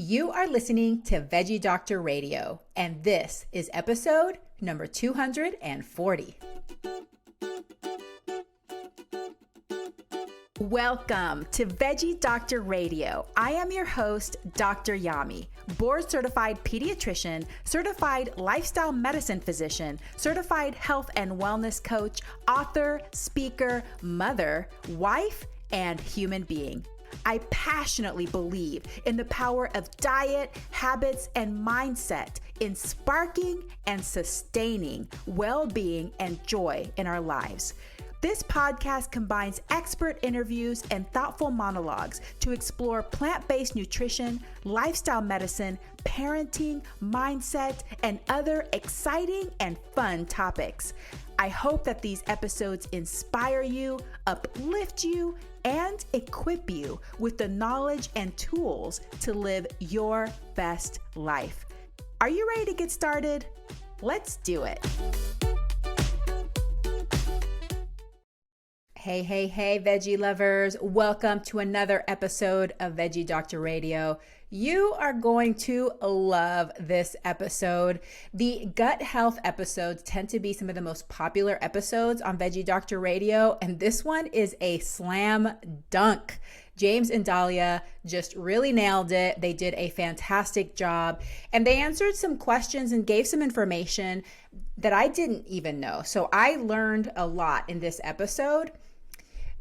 You are listening to Veggie Doctor Radio, and this is episode number 240. Welcome to Veggie Doctor Radio. I am your host, Dr. Yami, board-certified pediatrician, certified lifestyle medicine physician, certified health and wellness coach, author, speaker, mother, wife, and human being. I passionately believe in the power of diet, habits, and mindset in sparking and sustaining well-being and joy in our lives. This podcast combines expert interviews and thoughtful monologues to explore plant-based nutrition, lifestyle medicine, parenting, mindset, and other exciting and fun topics. I hope that these episodes inspire you, uplift you, and equip you with the knowledge and tools to live your best life. Are you ready to get started? Let's do it. Hey, veggie lovers. Welcome to another episode of Veggie Doctor Radio. You are going to love this episode. The gut health episodes tend to be some of the most popular episodes on Veggie Doctor Radio, and this one is a slam dunk. James and Dahlia just really nailed it. They did a fantastic job, and they answered some questions and gave some information that I didn't even know. So I learned a lot in this episode.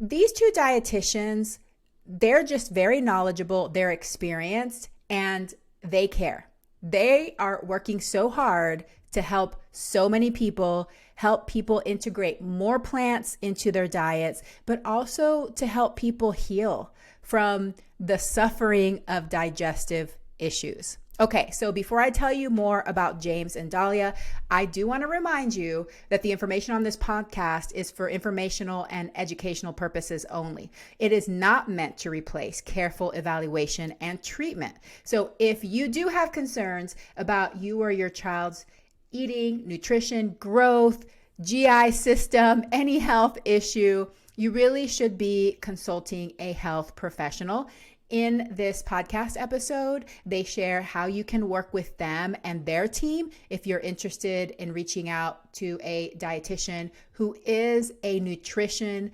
These two dietitians, they're just very knowledgeable, they're experienced, and they care. They are working so hard to help so many people, help people integrate more plants into their diets, but also to help people heal from the suffering of digestive issues. Okay, so before I tell you more about James and Dahlia, I do want to remind you that the information on this podcast is for informational and educational purposes only. It is not meant to replace careful evaluation and treatment. So if you do have concerns about you or your child's eating, nutrition, growth, GI system, any health issue, you really should be consulting a health professional. In this podcast episode, they share how you can work with them and their team if you're interested in reaching out to a dietitian who is a nutrition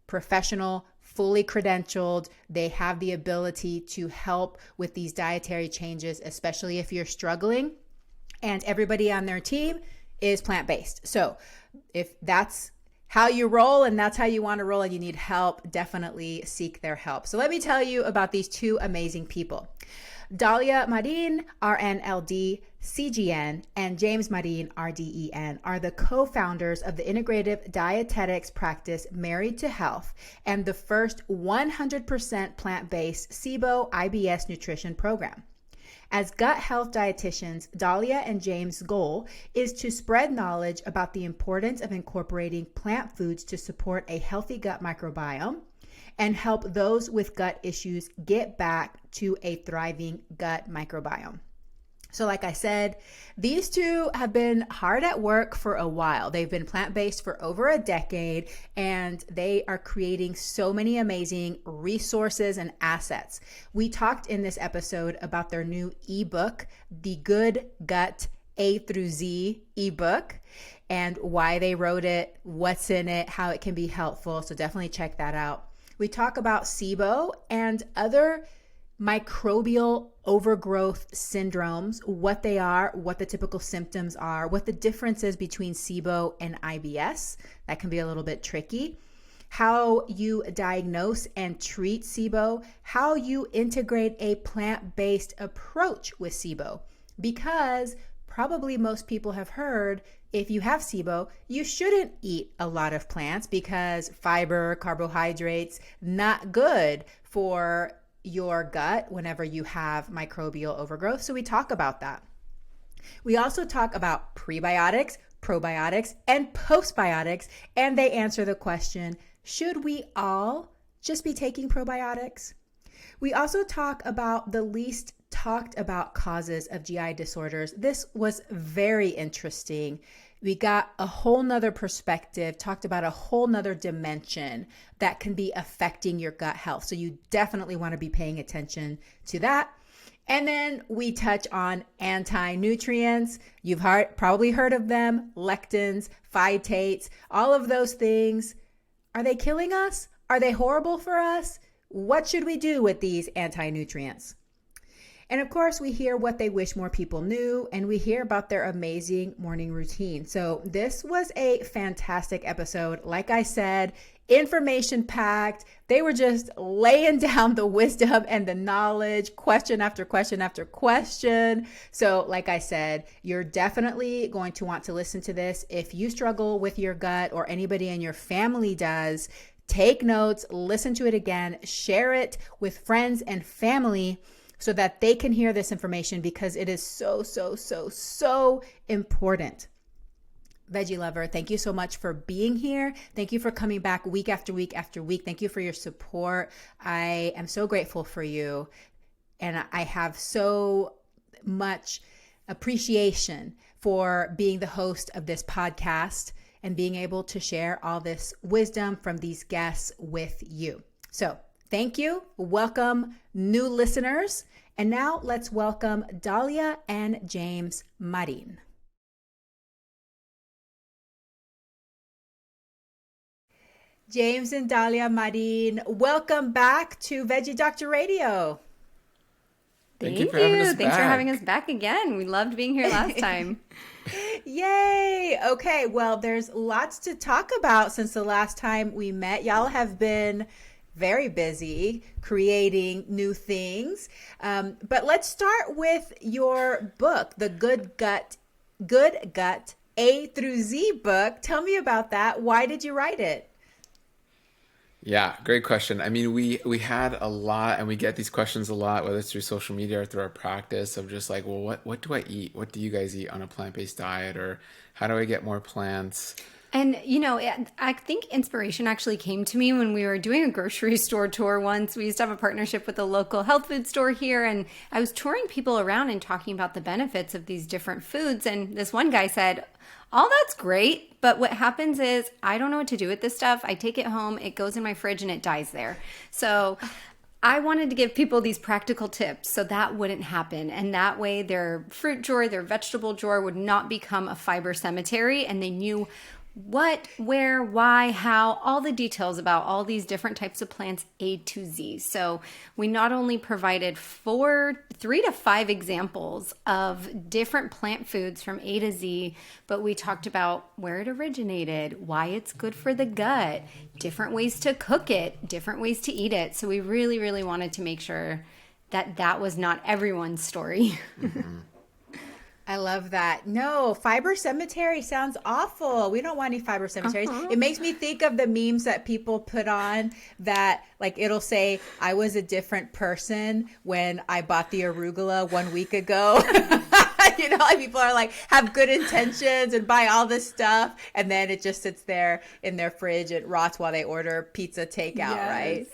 professional, fully credentialed. They have the ability to help with these dietary changes, especially if you're struggling. And everybody on their team is plant-based. So if that's how you roll and that's how you want to roll and you need help, definitely seek their help. So let me tell you about these two amazing people. Dahlia Marin, RNLD, CGN, and James Marin, RDEN, are the co-founders of the integrative dietetics practice Married to Health and the first 100% plant-based SIBO IBS nutrition program. As gut health dietitians, Dahlia and James' goal is to spread knowledge about the importance of incorporating plant foods to support a healthy gut microbiome and help those with gut issues get back to a thriving gut microbiome. So like I said, these two have been hard at work for a while. They've been plant-based for over a decade, and they are creating so many amazing resources and assets. We talked in this episode about their new ebook, The Good Gut A through Z ebook, and why they wrote it, what's in it, how it can be helpful. So definitely check that out. We talk about SIBO and other microbial overgrowth syndromes, what they are, what the typical symptoms are, what the difference is between SIBO and IBS. That can be a little bit tricky. How you diagnose and treat SIBO, how you integrate a plant-based approach with SIBO. Because probably most people have heard if you have SIBO, you shouldn't eat a lot of plants because fiber, carbohydrates, not good for your gut whenever you have microbial overgrowth. So we talk about that. We also talk about prebiotics, probiotics, and postbiotics, and they answer the question, should we all just be taking probiotics? We also talk about the least talked about causes of GI disorders. This was very interesting. We got a whole nother perspective, talked about a whole nother dimension that can be affecting your gut health. So you definitely want to be paying attention to that. And then we touch on anti-nutrients. You've probably heard of them, lectins, phytates, all of those things. Are they killing us? Are they horrible for us? What should we do with these anti-nutrients? And of course, we hear what they wish more people knew, and we hear about their amazing morning routine. So this was a fantastic episode. Like I said, information packed. They were just laying down the wisdom and the knowledge, question after question after question. So like I said, you're definitely going to want to listen to this. If you struggle with your gut or anybody in your family does, take notes, listen to it again, share it with friends and family so that they can hear this information, because it is so, so, so, so important. Veggie lover, thank you so much for being here. Thank you for coming back week after week after week. Thank you for your support. I am so grateful for you. And I have so much appreciation for being the host of this podcast and being able to share all this wisdom from these guests with you. So thank you. Welcome new listeners. And now let's welcome Dalia and James Marin. James and Dalia Marin, welcome back to Veggie Doctor Radio. Thank you for having us back. Thanks for having us back again. We loved being here last time. Yay. Okay, well, there's lots to talk about since the last time we met. Y'all have been very busy creating new things. But let's start with your book, the Good Gut A through Z book. Tell me about that. Why did you write it? Yeah, great question. I mean, we had a lot, and we get these questions a lot, whether it's through social media or through our practice, of just like, well, what do I eat? What do you guys eat on a plant-based diet? Or how do I get more plants? And, I think inspiration actually came to me when we were doing a grocery store tour once. We used to have a partnership with a local health food store here, and I was touring people around and talking about the benefits of these different foods. And this one guy said, all that's great, but what happens is I don't know what to do with this stuff. I take it home, it goes in my fridge, and it dies there. So I wanted to give people these practical tips so that wouldn't happen. And that way their fruit drawer, their vegetable drawer would not become a fiber cemetery, and they knew what, where, why, how, all the details about all these different types of plants A to Z. So we not only provided 3 to 5 examples of different plant foods from A to Z, but we talked about where it originated, why it's good for the gut, different ways to cook it, different ways to eat it. So we really, really wanted to make sure that that was not everyone's story. Mm-hmm. I love that. No, fiber cemetery sounds awful. We don't want any fiber cemeteries. It makes me think of the memes that people put on that, like, it'll say, I was a different person when I bought the arugula 1 week ago. Like people are like, have good intentions and buy all this stuff. And then it just sits there in their fridge. It rots while they order pizza takeout, right?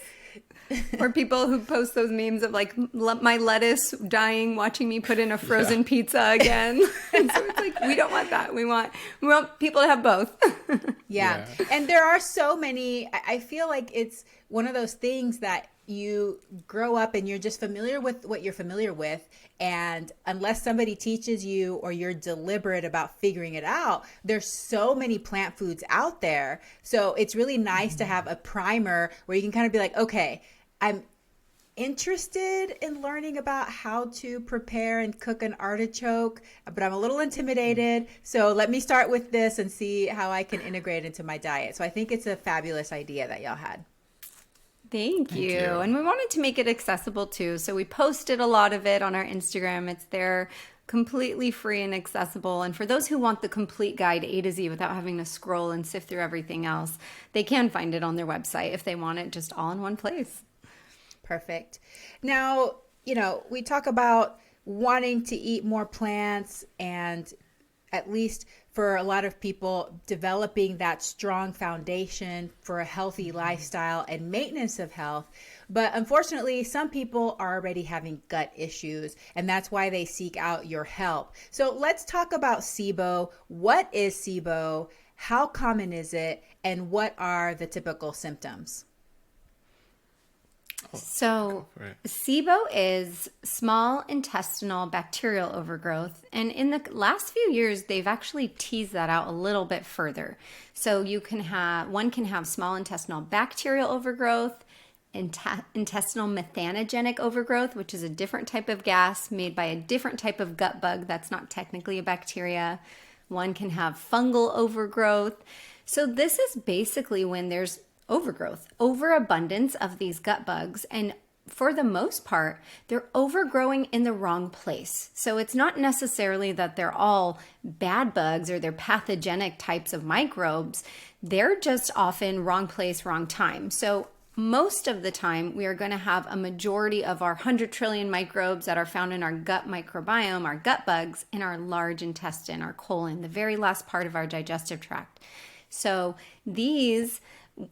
Or people who post those memes of like my lettuce dying, watching me put in a frozen pizza again. And so it's like, we don't want that. We want people to have both. Yeah. And there are so many, I feel like it's one of those things that you grow up and you're just familiar with what you're familiar with. And unless somebody teaches you or you're deliberate about figuring it out, there's so many plant foods out there. So it's really nice to have a primer where you can kind of be like, okay, I'm interested in learning about how to prepare and cook an artichoke, but I'm a little intimidated. So let me start with this and see how I can integrate it into my diet. So I think it's a fabulous idea that y'all had. Thank you. And we wanted to make it accessible too. So we posted a lot of it on our Instagram. It's there, completely free and accessible. And for those who want the complete guide A to Z without having to scroll and sift through everything else, they can find it on their website if they want it just all in one place. Perfect. Now, we talk about wanting to eat more plants, and at least for a lot of people, developing that strong foundation for a healthy lifestyle and maintenance of health. But unfortunately, some people are already having gut issues, and that's why they seek out your help. So let's talk about SIBO. What is SIBO? How common is it? And what are the typical symptoms? So for it. SIBO is small intestinal bacterial overgrowth. And in the last few years, they've actually teased that out a little bit further. So one can have small intestinal bacterial overgrowth, intestinal methanogenic overgrowth, which is a different type of gas made by a different type of gut bug that's not technically a bacteria. One can have fungal overgrowth. So this is basically when there's overgrowth, overabundance of these gut bugs. And for the most part, they're overgrowing in the wrong place. So it's not necessarily that they're all bad bugs or they're pathogenic types of microbes. They're just often wrong place, wrong time. So most of the time, we are going to have a majority of our 100 trillion microbes that are found in our gut microbiome, our gut bugs, in our large intestine, our colon, the very last part of our digestive tract. So these,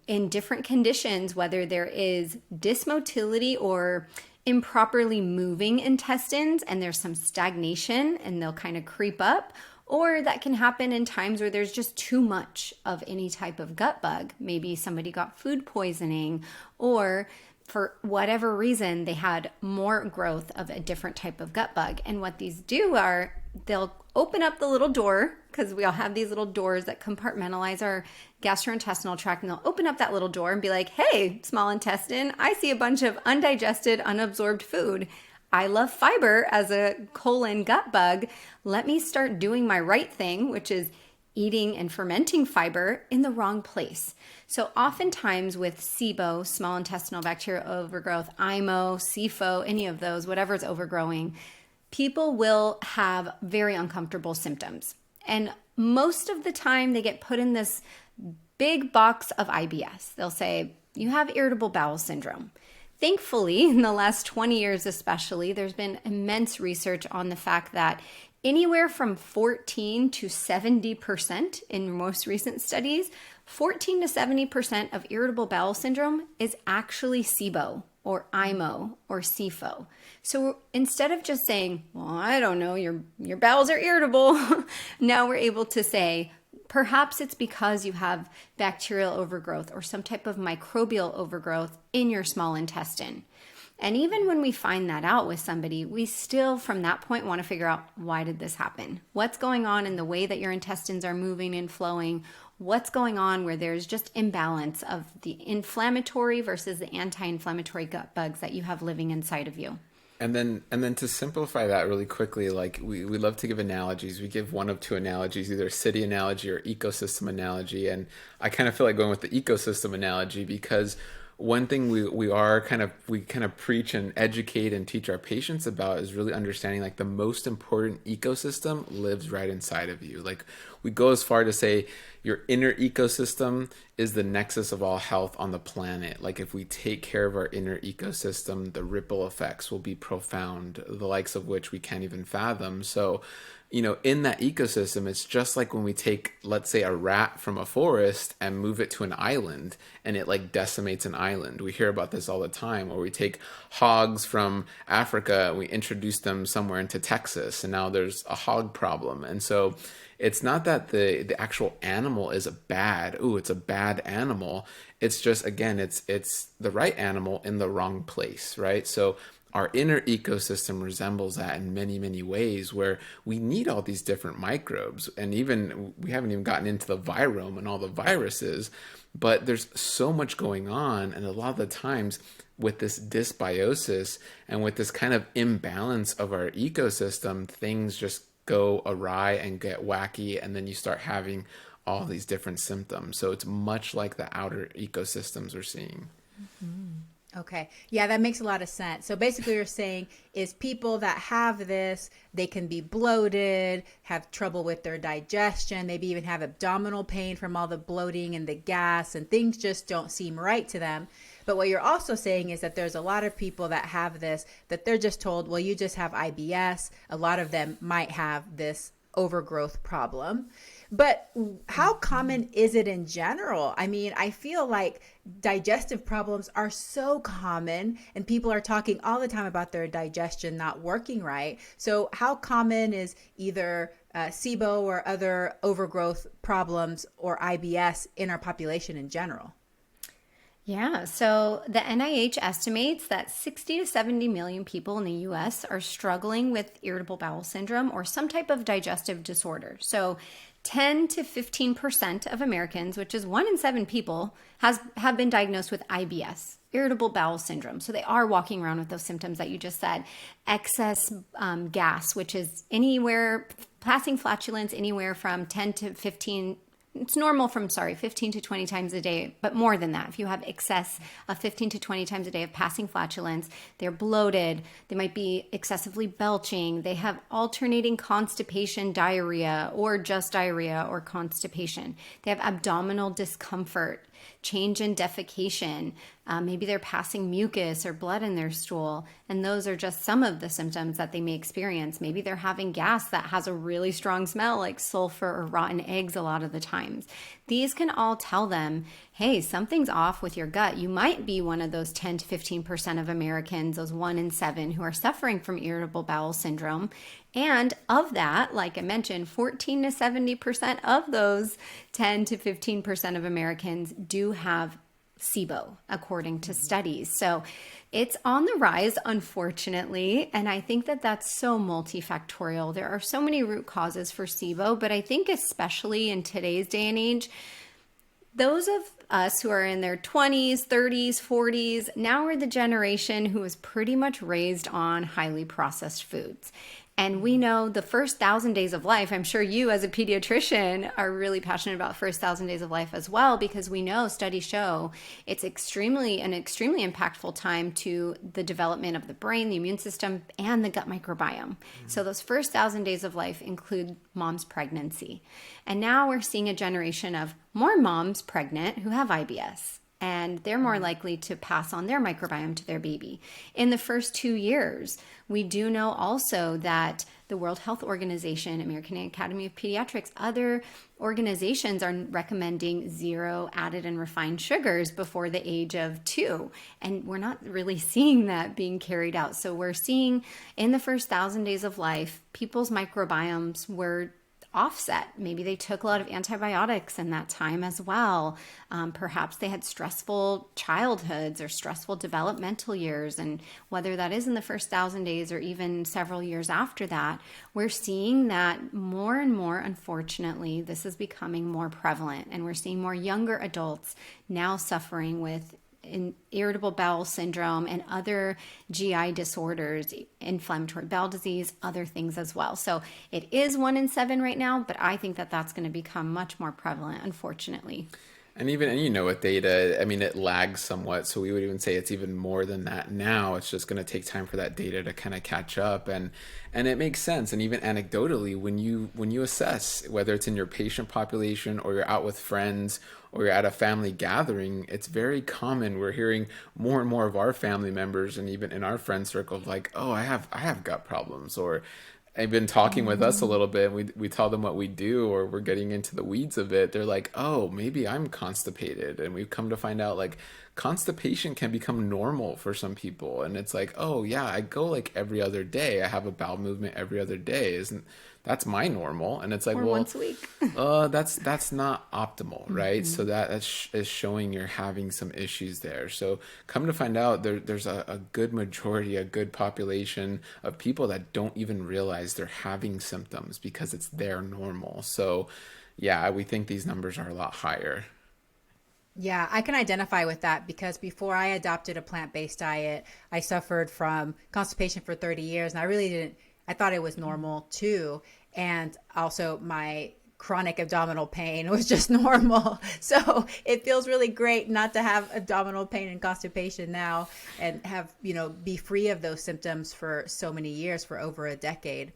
in different conditions, whether there is dysmotility or improperly moving intestines and there's some stagnation and they'll kind of creep up, or that can happen in times where there's just too much of any type of gut bug. Maybe somebody got food poisoning, or for whatever reason, they had more growth of a different type of gut bug. And what these do are they'll open up the little door, because we all have these little doors that compartmentalize our gastrointestinal tract, and they'll open up that little door and be like, hey, small intestine, I see a bunch of undigested, unabsorbed food. I love fiber as a colon gut bug. Let me start doing my right thing, which is eating and fermenting fiber in the wrong place. So oftentimes with SIBO, small intestinal bacterial overgrowth, IMO, SIFO, any of those, whatever's overgrowing, people will have very uncomfortable symptoms. And most of the time they get put in this big box of IBS. They'll say, you have irritable bowel syndrome. Thankfully, in the last 20 years especially, there's been immense research on the fact that anywhere from 14 to 70% in most recent studies, 14 to 70% of irritable bowel syndrome is actually SIBO or IMO or SIFO. So instead of just saying, well, I don't know, your bowels are irritable, now we're able to say, perhaps it's because you have bacterial overgrowth or some type of microbial overgrowth in your small intestine. And even when we find that out with somebody, we still, from that point, want to figure out, why did this happen? What's going on in the way that your intestines are moving and flowing? What's going on where there's just imbalance of the inflammatory versus the anti-inflammatory gut bugs that you have living inside of you? And then to simplify that really quickly, like we love to give analogies. We give one of two analogies, either city analogy or ecosystem analogy. And I kind of feel like going with the ecosystem analogy because one thing we kind of preach and educate and teach our patients about is really understanding like the most important ecosystem lives right inside of you. Like we go as far to say your inner ecosystem is the nexus of all health on the planet. Like if we take care of our inner ecosystem, the ripple effects will be profound, the likes of which we can't even fathom. So, in that ecosystem, it's just like when we take, let's say, a rat from a forest and move it to an island and it like decimates an island. We hear about this all the time. Or we take hogs from Africa, we introduce them somewhere into Texas, and now there's a hog problem. And so it's not that the actual animal is it's a bad animal. It's just, again, it's the right animal in the wrong place, right? So our inner ecosystem resembles that in many, many ways, where we need all these different microbes. And even we haven't even gotten into the virome and all the viruses, but there's so much going on. And a lot of the times with this dysbiosis and with this kind of imbalance of our ecosystem, things just go awry and get wacky. And then you start having all these different symptoms. So it's much like the outer ecosystems we're seeing. Mm-hmm. Okay. Yeah, that makes a lot of sense. So basically what you're saying is people that have this, they can be bloated, have trouble with their digestion, maybe even have abdominal pain from all the bloating and the gas, and things just don't seem right to them. But what you're also saying is that there's a lot of people that have this, that they're just told, well, you just have IBS. A lot of them might have this overgrowth problem. But how common is it in general? I mean, I feel like digestive problems are so common and people are talking all the time about their digestion not working right. So how common is either SIBO or other overgrowth problems or IBS in our population in general? Yeah, so the NIH estimates that 60 to 70 million people in the US are struggling with irritable bowel syndrome or some type of digestive disorder. So 10 to 15% of Americans, which is 1 in 7 people, have been diagnosed with IBS, irritable bowel syndrome. So they are walking around with those symptoms that you just said. Excess gas, which is passing flatulence anywhere from 10 to 15. It's normal from 15 to 20 times a day, but more than that. If you have excess of 15 to 20 times a day of passing flatulence, they're bloated, they might be excessively belching, they have alternating constipation, diarrhea, or just diarrhea or constipation. They have abdominal discomfort, change in defecation, maybe they're passing mucus or blood in their stool, and those are just some of the symptoms that they may experience. Maybe they're having gas that has a really strong smell like sulfur or rotten eggs a lot of the times. These can all tell them, hey, something's off with your gut. You might be one of those 10 to 15% of Americans, those 1 in 7 who are suffering from irritable bowel syndrome. And of that, like I mentioned, 14 to 70% of those 10 to 15% of Americans do have SIBO, according to studies. So it's on the rise, unfortunately. And I think that that's so multifactorial. There are so many root causes for SIBO, but I think especially in today's day and age, those of us who are in their 20s, 30s, 40s, now we're the generation who was pretty much raised on highly processed foods. And we know the first 1,000 days of life, I'm sure you as a pediatrician are really passionate about first 1,000 days of life as well, because we know studies show it's an extremely impactful time to the development of the brain, the immune system, and the gut microbiome. So those first 1,000 days of life include mom's pregnancy. And now we're seeing a generation of more moms pregnant who have IBS. And they're more likely to pass on their microbiome to their baby. In the first 2 years, we do know also that the World Health Organization, American Academy of Pediatrics, other organizations are recommending 0 added and refined sugars before the age of 2. And we're not really seeing that being carried out. So we're seeing in the first 1,000 days of life, people's microbiomes were offset. Maybe they took a lot of antibiotics in that time as well. Perhaps they had stressful childhoods or stressful developmental years. And whether that is in the first 1,000 days or even several years after that, we're seeing that more and more, unfortunately, this is becoming more prevalent. And we're seeing more younger adults now suffering with irritable bowel syndrome and other GI disorders, inflammatory bowel disease, other things as well. So it is 1 in 7 right now, but I think that that's going to become much more prevalent, unfortunately. And with data, I mean, it lags somewhat. So we would even say it's even more than that now. It's just going to take time for that data to kind of catch up. And it makes sense. And even anecdotally, when you assess whether it's in your patient population or you're out with friends or you're at a family gathering, it's very common. We're hearing more and more of our family members and even in our friend circle like, oh, I have gut problems, or they've been talking with us a little bit, and we tell them what we do, or we're getting into the weeds of it. They're like, oh, maybe I'm constipated. And we've come to find out like constipation can become normal for some people. And it's like, oh yeah, I go like every other day. I have a bowel movement every other day. That's my normal. And it's like, or well, once a week. that's not optimal, right? So that is showing you're having some issues there. So come to find out there's a good majority, a good population of people that don't even realize they're having symptoms because it's their normal. So yeah, we think these numbers are a lot higher. Yeah, I can identify with that because before I adopted a plant-based diet, I suffered from constipation for 30 years, and I thought it was normal too. And also my chronic abdominal pain was just normal. So it feels really great not to have abdominal pain and constipation now and have, be free of those symptoms for so many years, for over a decade.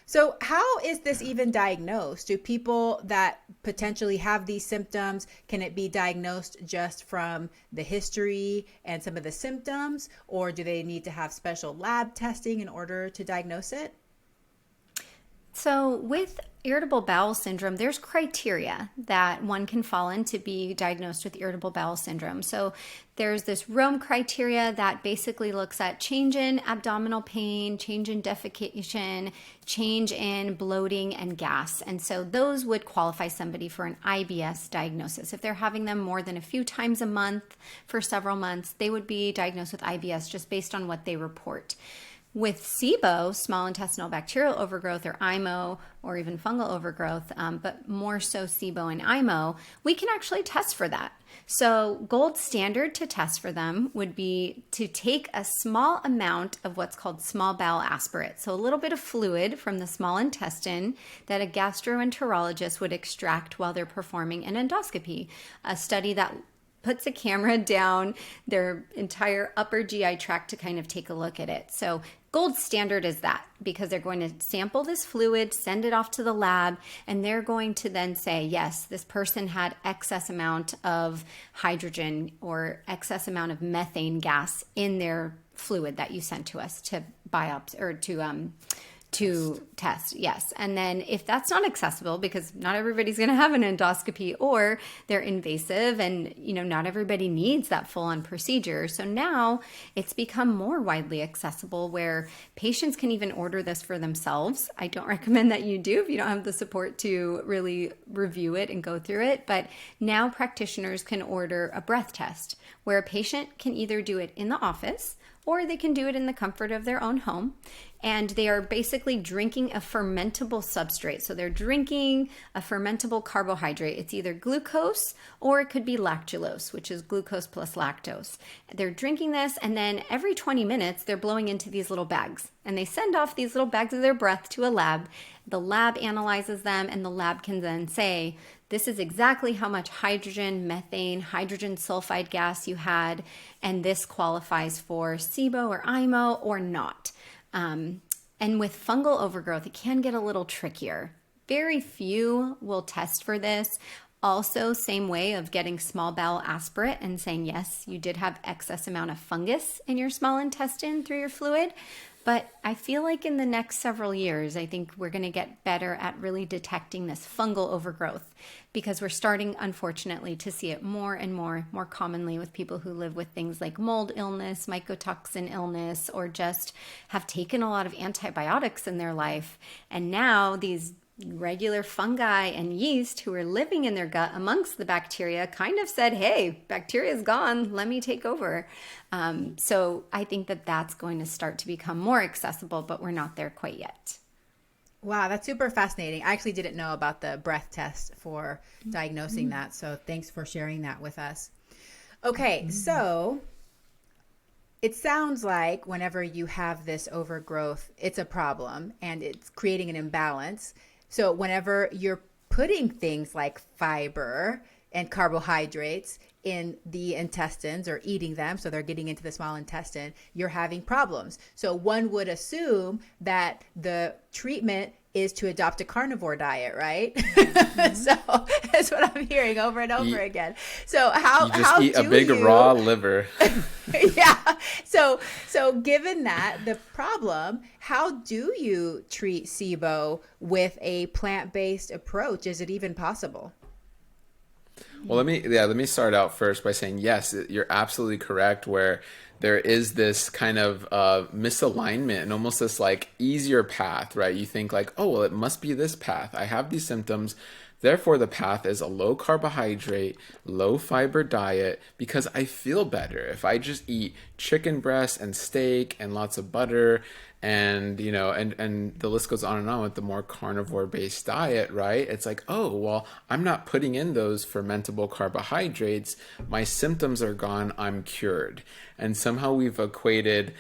So how is this even diagnosed? Do people that potentially have these symptoms, can it be diagnosed just from the history and some of the symptoms, or do they need to have special lab testing in order to diagnose it? So with irritable bowel syndrome, there's criteria that one can fall in to be diagnosed with irritable bowel syndrome. So there's this Rome criteria that basically looks at change in abdominal pain, change in defecation, change in bloating and gas. And so those would qualify somebody for an IBS diagnosis. If they're having them more than a few times a month for several months, they would be diagnosed with IBS just based on what they report. With SIBO, small intestinal bacterial overgrowth, or IMO, or even fungal overgrowth, but more so SIBO and IMO, we can actually test for that. So gold standard to test for them would be to take a small amount of what's called small bowel aspirate. So a little bit of fluid from the small intestine that a gastroenterologist would extract while they're performing an endoscopy, a study that puts a camera down their entire upper GI tract to kind of take a look at it. So gold standard is that, because they're going to sample this fluid, send it off to the lab, and they're going to then say, yes, this person had excess amount of hydrogen or excess amount of methane gas in their fluid that you sent to us to biopsy or to test. Yes. And then if that's not accessible, because not everybody's going to have an endoscopy, or they're invasive and, not everybody needs that full on procedure. So now it's become more widely accessible where patients can even order this for themselves. I don't recommend that you do if you don't have the support to really review it and go through it. But now practitioners can order a breath test where a patient can either do it in the office or they can do it in the comfort of their own home. And they are basically drinking a fermentable substrate. So they're drinking a fermentable carbohydrate. It's either glucose or it could be lactulose, which is glucose plus lactose. They're drinking this, and then every 20 minutes, they're blowing into these little bags. And they send off these little bags of their breath to a lab. The lab analyzes them, and the lab can then say, this is exactly how much hydrogen, methane, hydrogen sulfide gas you had, and this qualifies for SIBO or IMO or not. And with fungal overgrowth, it can get a little trickier. Very few will test for this. Also, same way of getting small bowel aspirate and saying, yes, you did have excess amount of fungus in your small intestine through your fluid. But I feel like in the next several years, I think we're going to get better at really detecting this fungal overgrowth, because we're starting, unfortunately, to see it more and more commonly with people who live with things like mold illness, mycotoxin illness, or just have taken a lot of antibiotics in their life. And now these regular fungi and yeast who are living in their gut amongst the bacteria kind of said, hey, bacteria's gone, let me take over. So I think that that's going to start to become more accessible, but we're not there quite yet. Wow, that's super fascinating. I actually didn't know about the breath test for diagnosing that. So thanks for sharing that with us. Okay, so it sounds like whenever you have this overgrowth, it's a problem and it's creating an imbalance. So whenever you're putting things like fiber and carbohydrates in the intestines or eating them, so they're getting into the small intestine, you're having problems. So one would assume that the treatment is to adopt a carnivore diet, right? So that's what I'm hearing over and over again. So how eat a big raw liver. Yeah. So given that the problem, how do you treat SIBO with a plant-based approach? Is it even possible? Well, let me start out first by saying, yes, you're absolutely correct, where there is this kind of misalignment and almost this like easier path, right? You think like, oh, well, it must be this path. I have these symptoms. Therefore, the path is a low carbohydrate, low fiber diet, because I feel better. If I just eat chicken breast and steak and lots of butter and, and the list goes on and on with the more carnivore based diet, right? It's like, oh, well, I'm not putting in those fermentable carbohydrates. My symptoms are gone. I'm cured. And somehow we've equated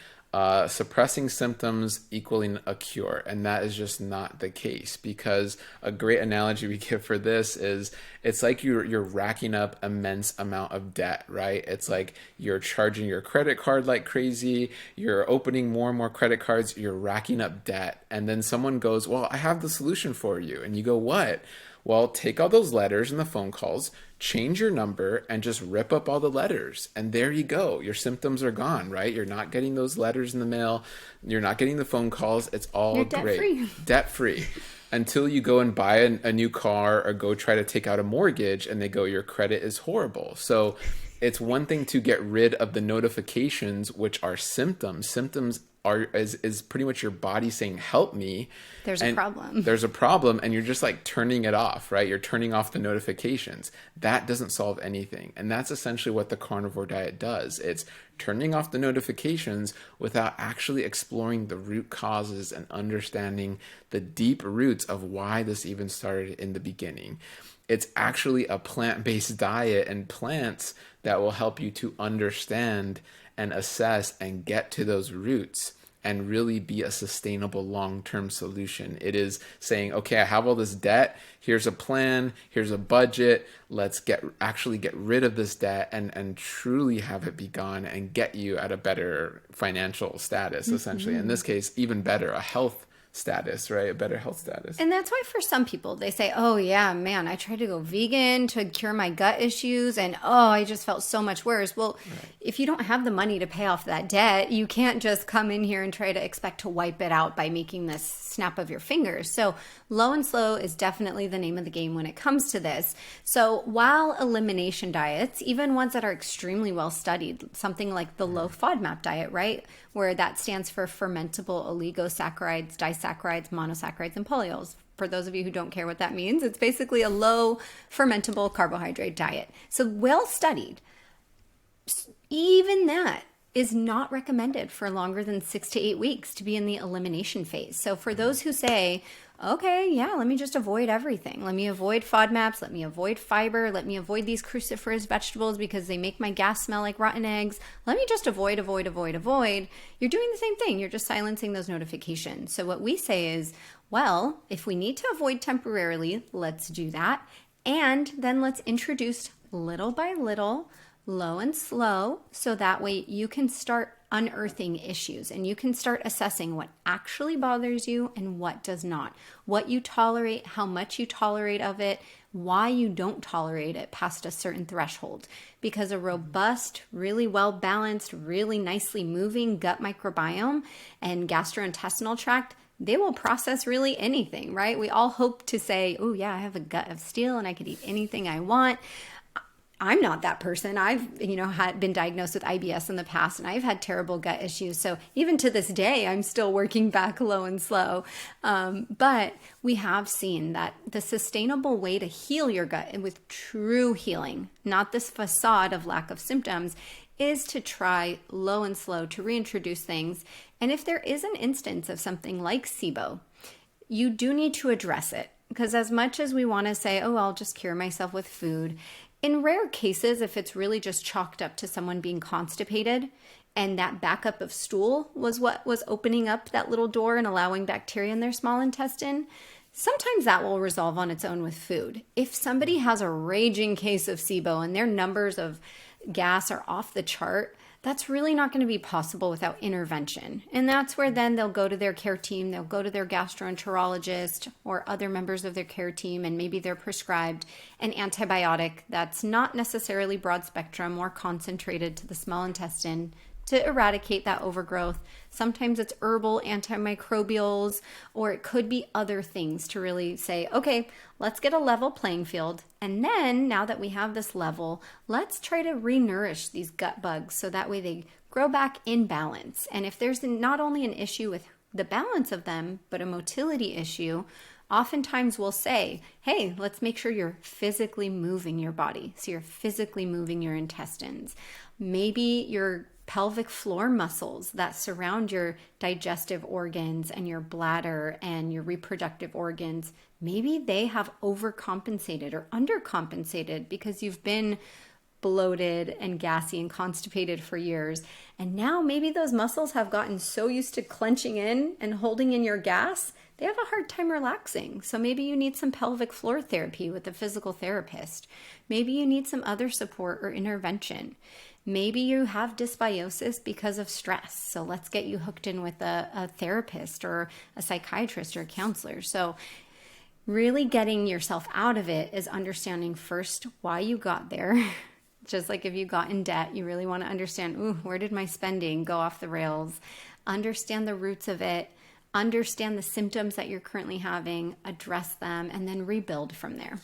suppressing symptoms equaling a cure. And that is just not the case, because a great analogy we give for this is it's like you're racking up immense amount of debt, right? It's like you're charging your credit card like crazy. You're opening more and more credit cards. You're racking up debt. And then someone goes, well, I have the solution for you. And you go, what? Well, take all those letters and the phone calls, change your number, and just rip up all the letters. And there you go. Your symptoms are gone, right? You're not getting those letters in the mail. You're not getting the phone calls. It's all You're great. Debt-free. Debt-free. until you go and buy a new car or go try to take out a mortgage and they go, your credit is horrible. So it's one thing to get rid of the notifications, which are symptoms. Symptoms is pretty much your body saying, help me. There's a problem. There's a problem, and you're just like turning it off, right? You're turning off the notifications. That doesn't solve anything. And that's essentially what the carnivore diet does. It's turning off the notifications without actually exploring the root causes and understanding the deep roots of why this even started in the beginning. It's actually a plant-based diet and plants that will help you to understand and assess and get to those roots and really be a sustainable long-term solution. It is saying, okay, I have all this debt. Here's a plan. Here's a budget. Let's actually get rid of this debt and truly have it be gone and get you at a better financial status, essentially. In this case, even better, a health status, right? A better health status. And that's why for some people they say, oh yeah, man, I tried to go vegan to cure my gut issues and I just felt so much worse. Well, if you don't have the money to pay off that debt, you can't just come in here and try to expect to wipe it out by making this snap of your fingers. So low and slow is definitely the name of the game when it comes to this. So while elimination diets, even ones that are extremely well studied, something like the low FODMAP diet, right? Where that stands for fermentable oligosaccharides, disaccharides, monosaccharides, and polyols. For those of you who don't care what that means, it's basically a low fermentable carbohydrate diet. So well studied. Even that is not recommended for longer than 6 to 8 weeks to be in the elimination phase. So for those who say, okay, yeah, let me just avoid everything. Let me avoid FODMAPs. Let me avoid fiber. Let me avoid these cruciferous vegetables because they make my gas smell like rotten eggs. Let me just avoid. You're doing the same thing. You're just silencing those notifications. So what we say is, well, if we need to avoid temporarily, let's do that. And then let's introduce little by little, low and slow, so that way you can start unearthing issues and you can start assessing what actually bothers you and what does not, what you tolerate, how much you tolerate of it, why you don't tolerate it past a certain threshold. Because a robust, really well balanced, really nicely moving gut microbiome and gastrointestinal tract, they will process really anything, right? We all hope to say, oh yeah, I have a gut of steel and I could eat anything I want. I'm not that person. I've, had been diagnosed with IBS in the past and I've had terrible gut issues. So even to this day, I'm still working back low and slow. But we have seen that the sustainable way to heal your gut and with true healing, not this facade of lack of symptoms, is to try low and slow to reintroduce things. And if there is an instance of something like SIBO, you do need to address it. Because as much as we want to say, oh, I'll just cure myself with food, in rare cases, if it's really just chalked up to someone being constipated and that backup of stool was what was opening up that little door and allowing bacteria in their small intestine, sometimes that will resolve on its own with food. If somebody has a raging case of SIBO and their numbers of gas are off the chart, that's really not going to be possible without intervention. And that's where then they'll go to their care team, they'll go to their gastroenterologist or other members of their care team, and maybe they're prescribed an antibiotic that's not necessarily broad spectrum or concentrated to the small intestine to eradicate that overgrowth. Sometimes it's herbal antimicrobials, or it could be other things to really say, okay, let's get a level playing field. And then now that we have this level, let's try to re-nourish these gut bugs so that way they grow back in balance. And if there's not only an issue with the balance of them, but a motility issue, oftentimes we'll say, hey, let's make sure you're physically moving your body. So you're physically moving your intestines. Maybe your pelvic floor muscles that surround your digestive organs and your bladder and your reproductive organs, maybe they have overcompensated or undercompensated because you've been bloated and gassy and constipated for years. And now maybe those muscles have gotten so used to clenching in and holding in your gas, they have a hard time relaxing. So maybe you need some pelvic floor therapy with a physical therapist. Maybe you need some other support or intervention. Maybe you have dysbiosis because of stress. So let's get you hooked in with a therapist or a psychiatrist or a counselor. So really getting yourself out of it is understanding first why you got there. Just like if you got in debt, you really want to understand, where did my spending go off the rails? Understand the roots of it. understand the symptoms that you're currently having, address them, and then rebuild from there.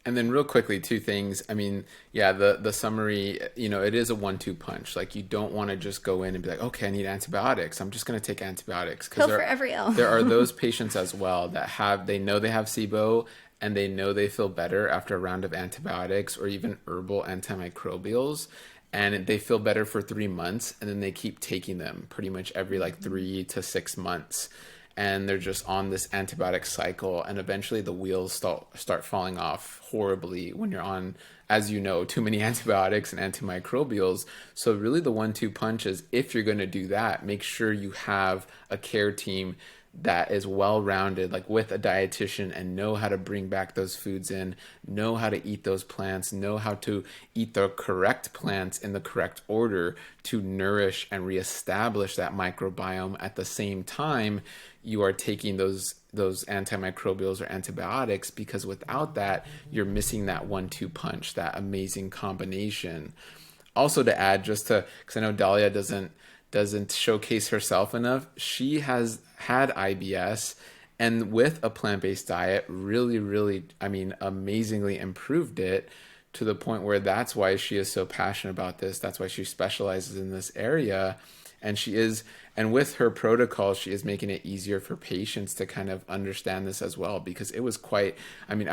And then real quickly, two things. I mean, yeah, the summary, it is a 1-2 punch. Like, you don't want to just go in and be like, okay, I need antibiotics. I'm just going to take antibiotics. Pill for every ill. There are those patients as well that they know they have SIBO and they know they feel better after a round of antibiotics or even herbal antimicrobials. And they feel better for 3 months, and then they keep taking them pretty much every 3 to 6 months. And they're just on this antibiotic cycle, and eventually the wheels start falling off horribly when you're on, as you know, too many antibiotics and antimicrobials. So really the 1-2 punch is, if you're going to do that, make sure you have a care team that is well-rounded, like with a dietitian, and know how to bring back those foods in, know how to eat those plants, know how to eat the correct plants in the correct order to nourish and reestablish that microbiome. At the same time, you are taking those antimicrobials or antibiotics, because without that, you're missing that 1-2 punch, that amazing combination. Also, to add, because I know Dahlia doesn't showcase herself enough, she has had IBS, and with a plant-based diet really, really, amazingly improved it, to the point where that's why she is so passionate about this. That's why she specializes in this area. And with her protocol, she is making it easier for patients to kind of understand this as well, because it was I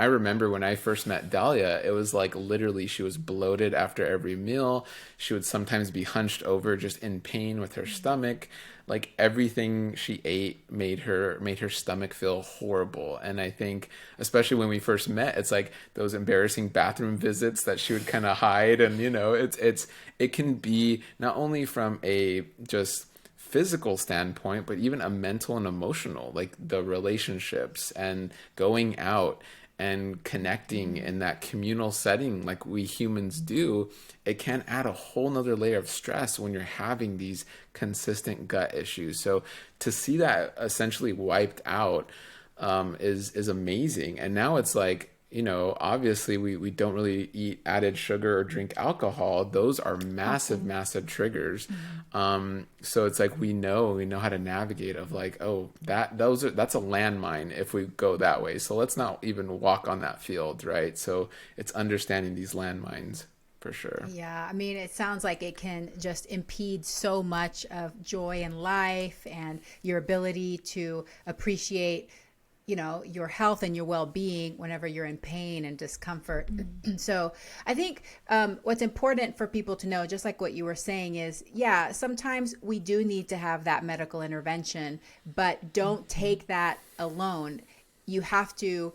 remember when I first met Dahlia, it was like literally she was bloated after every meal. She would sometimes be hunched over just in pain with her stomach. Like, everything she ate made her stomach feel horrible. And I think, especially when we first met, it's like those embarrassing bathroom visits that she would kind of hide. And, it can be not only from a just physical standpoint, but even a mental and emotional, like the relationships and going out and connecting in that communal setting like we humans do. It can add a whole nother layer of stress when you're having these consistent gut issues. So to see that essentially wiped out is amazing. And now it's like, obviously we don't really eat added sugar or drink alcohol. Those are massive, massive triggers. So it's like, we know how to navigate of like, oh, that's a landmine if we go that way. So let's not even walk on that field, right? So it's understanding these landmines for sure. Yeah, it sounds like it can just impede so much of joy in life and your ability to appreciate your health and your well-being whenever you're in pain and discomfort. So I think what's important for people to know, just like what you were saying, is, yeah, sometimes we do need to have that medical intervention, but don't take that alone. You have to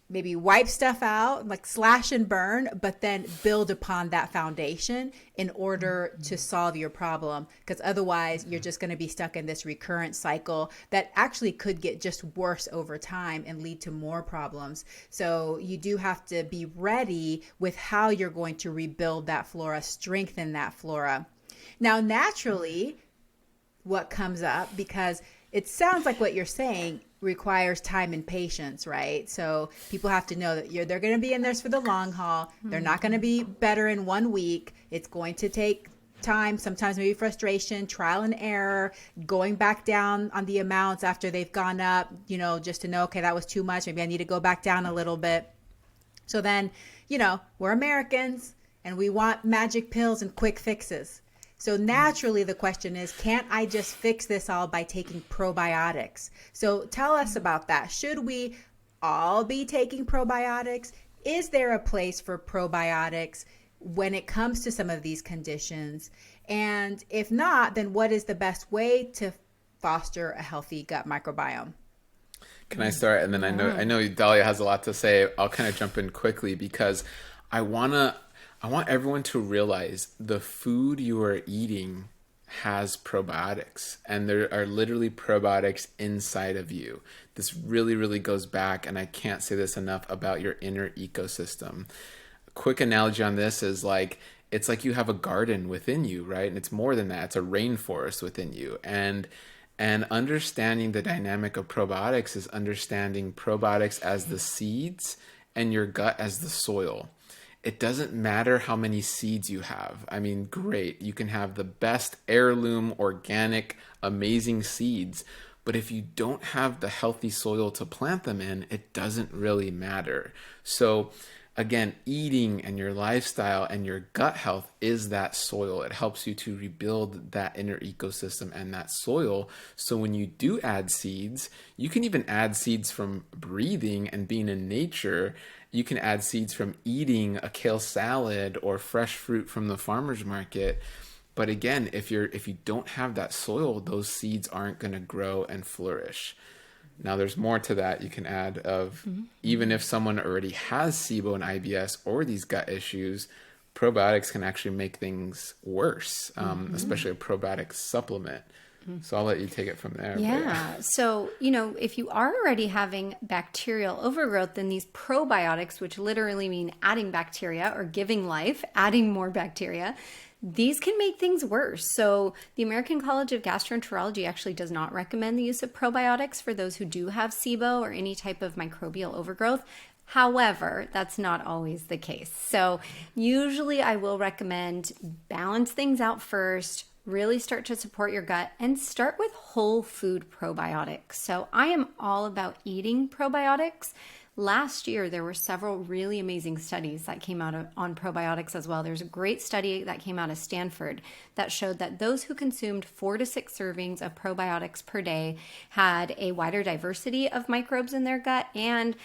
maybe wipe stuff out, like slash and burn, but then build upon that foundation in order to solve your problem. Because otherwise, you're just going to be stuck in this recurrent cycle that actually could get just worse over time and lead to more problems. So you do have to be ready with how you're going to rebuild that flora, strengthen that flora. Now, naturally, what comes up, because it sounds like what you're saying requires time and patience, right? So people have to know that they're going to be in this for the long haul. They're not going to be better in 1 week. It's going to take time, sometimes maybe frustration, trial and error, going back down on the amounts after they've gone up, just to know, okay, that was too much. Maybe I need to go back down a little bit. So then, we're Americans and we want magic pills and quick fixes. So naturally, the question is, can't I just fix this all by taking probiotics? So tell us about that. Should we all be taking probiotics? Is there a place for probiotics when it comes to some of these conditions? And if not, then what is the best way to foster a healthy gut microbiome? Can I start? And then I know Dahlia has a lot to say. I'll kind of jump in quickly, because I want everyone to realize the food you are eating has probiotics, and there are literally probiotics inside of you. This really, really goes back, and I can't say this enough, about your inner ecosystem. A quick analogy on this is like, it's like you have a garden within you, right? And it's more than that. It's a rainforest within you. And understanding the dynamic of probiotics is understanding probiotics as the seeds and your gut as the soil. It doesn't matter how many seeds you have. Great. You can have the best heirloom, organic, amazing seeds. But if you don't have the healthy soil to plant them in, it doesn't really matter. So again, eating and your lifestyle and your gut health is that soil. It helps you to rebuild that inner ecosystem and that soil. So when you do add seeds, you can even add seeds from breathing and being in nature. You can add seeds from eating a kale salad or fresh fruit from the farmer's market. But again, if you don't have that soil, those seeds aren't going to grow and flourish. Now, there's more to that you can add of even if someone already has SIBO and IBS or these gut issues, probiotics can actually make things worse, especially a probiotic supplement. So I'll let you take it from there. Yeah. So, if you are already having bacterial overgrowth, then these probiotics, which literally mean adding bacteria or giving life, adding more bacteria, these can make things worse. So the American College of Gastroenterology actually does not recommend the use of probiotics for those who do have SIBO or any type of microbial overgrowth. However, that's not always the case. So usually I will recommend balance things out first, really start to support your gut, and start with whole food probiotics. So I am all about eating probiotics. Last year, there were several really amazing studies that came out on probiotics as well. There's a great study that came out of Stanford that showed that those who consumed 4 to 6 servings of probiotics per day had a wider diversity of microbes in their gut and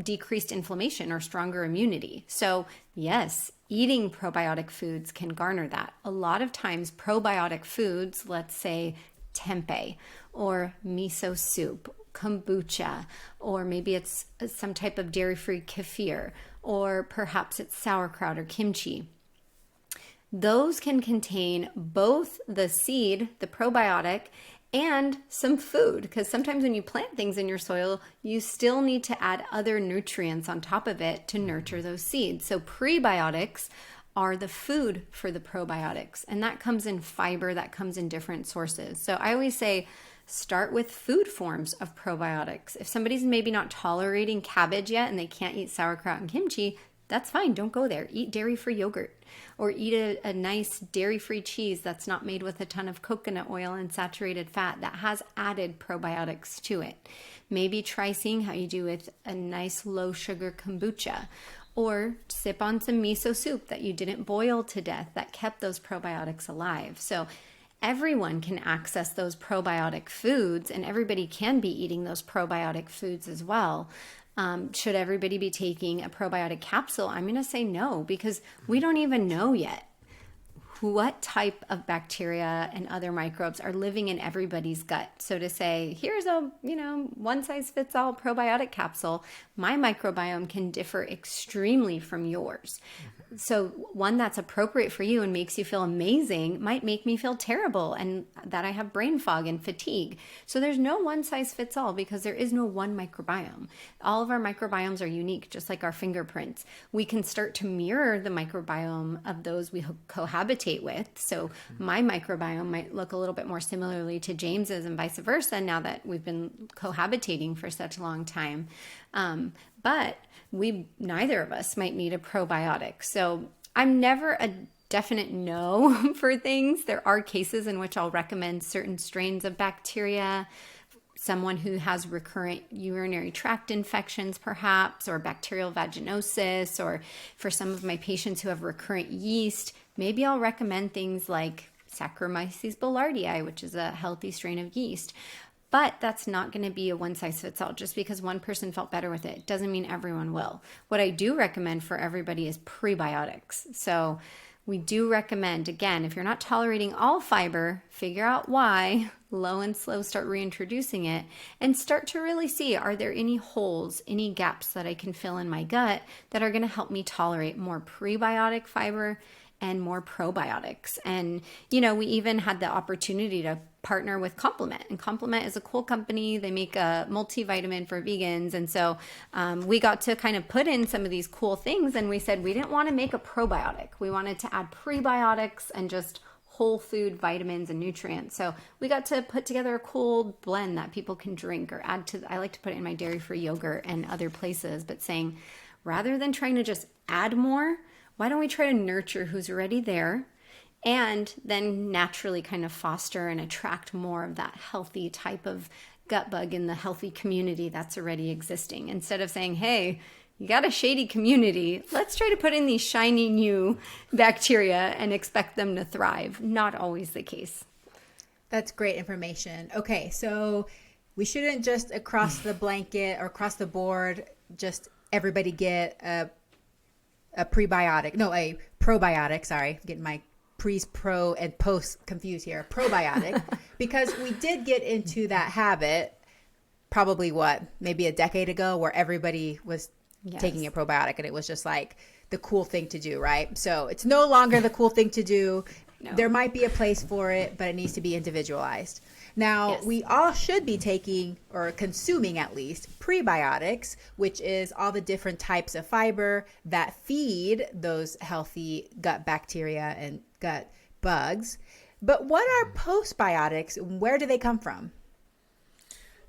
decreased inflammation or stronger immunity. So yes, eating probiotic foods can garner that. A lot of times probiotic foods, let's say tempeh or miso soup, kombucha, or maybe it's some type of dairy-free kefir, or perhaps it's sauerkraut or kimchi. Those can contain both the seed, the probiotic, and some food, because sometimes when you plant things in your soil, you still need to add other nutrients on top of it to nurture those seeds. So prebiotics are the food for the probiotics, and that comes in fiber, that comes in different sources. So I always say, start with food forms of probiotics. If somebody's maybe not tolerating cabbage yet and they can't eat sauerkraut and kimchi, that's fine. Don't go there. Eat dairy-free yogurt or eat a nice dairy-free cheese that's not made with a ton of coconut oil and saturated fat that has added probiotics to it. Maybe try seeing how you do with a nice low-sugar kombucha, or sip on some miso soup that you didn't boil to death that kept those probiotics alive. So everyone can access those probiotic foods, and everybody can be eating those probiotic foods as well. Should everybody be taking a probiotic capsule? I'm going to say no, because we don't even know yet what type of bacteria and other microbes are living in everybody's gut. So to say, here's a, one size fits all probiotic capsule, my microbiome can differ extremely from yours. So one that's appropriate for you and makes you feel amazing might make me feel terrible and that I have brain fog and fatigue. So there's no one size fits all, because there is no one microbiome. All of our microbiomes are unique, just like our fingerprints. We can start to mirror the microbiome of those we cohabitate with. So my microbiome might look a little bit more similarly to James's and vice versa now that we've been cohabitating for such a long time. But neither of us might need a probiotic. So I'm never a definite no for things. There are cases in which I'll recommend certain strains of bacteria, someone who has recurrent urinary tract infections perhaps, or bacterial vaginosis, or for some of my patients who have recurrent yeast, maybe I'll recommend things like Saccharomyces boulardii, which is a healthy strain of yeast. But that's not going to be a one-size-fits-all. Just because one person felt better with it doesn't mean everyone will. What I do recommend for everybody is prebiotics. So we do recommend, again, if you're not tolerating all fiber, figure out why, low and slow start reintroducing it, and start to really see, are there any holes, any gaps that I can fill in my gut that are going to help me tolerate more prebiotic fiber and more probiotics. And, we even had the opportunity to partner with Complement. And Complement is a cool company. They make a multivitamin for vegans. And so we got to kind of put in some of these cool things. And we said we didn't want to make a probiotic. We wanted to add prebiotics and just whole food vitamins and nutrients. So we got to put together a cool blend that people can drink or add to. I like to put it in my dairy-free yogurt and other places, but saying rather than trying to just add more, why don't we try to nurture who's already there and then naturally kind of foster and attract more of that healthy type of gut bug in the healthy community that's already existing. Instead of saying, hey, you got a shady community, let's try to put in these shiny new bacteria and expect them to thrive. Not always the case. That's great information. Okay, so we shouldn't just across the blanket or across the board, just everybody get a probiotic. Sorry, I'm getting my pro, and post confused here. Probiotic, because we did get into that habit probably maybe a decade ago, where everybody was taking a probiotic and it was just like the cool thing to do, right? So it's no longer the cool thing to do. No. There might be a place for it, but it needs to be individualized. Now, we all should be taking or consuming at least prebiotics, which is all the different types of fiber that feed those healthy gut bacteria and gut bugs. But what are postbiotics? Where do they come from?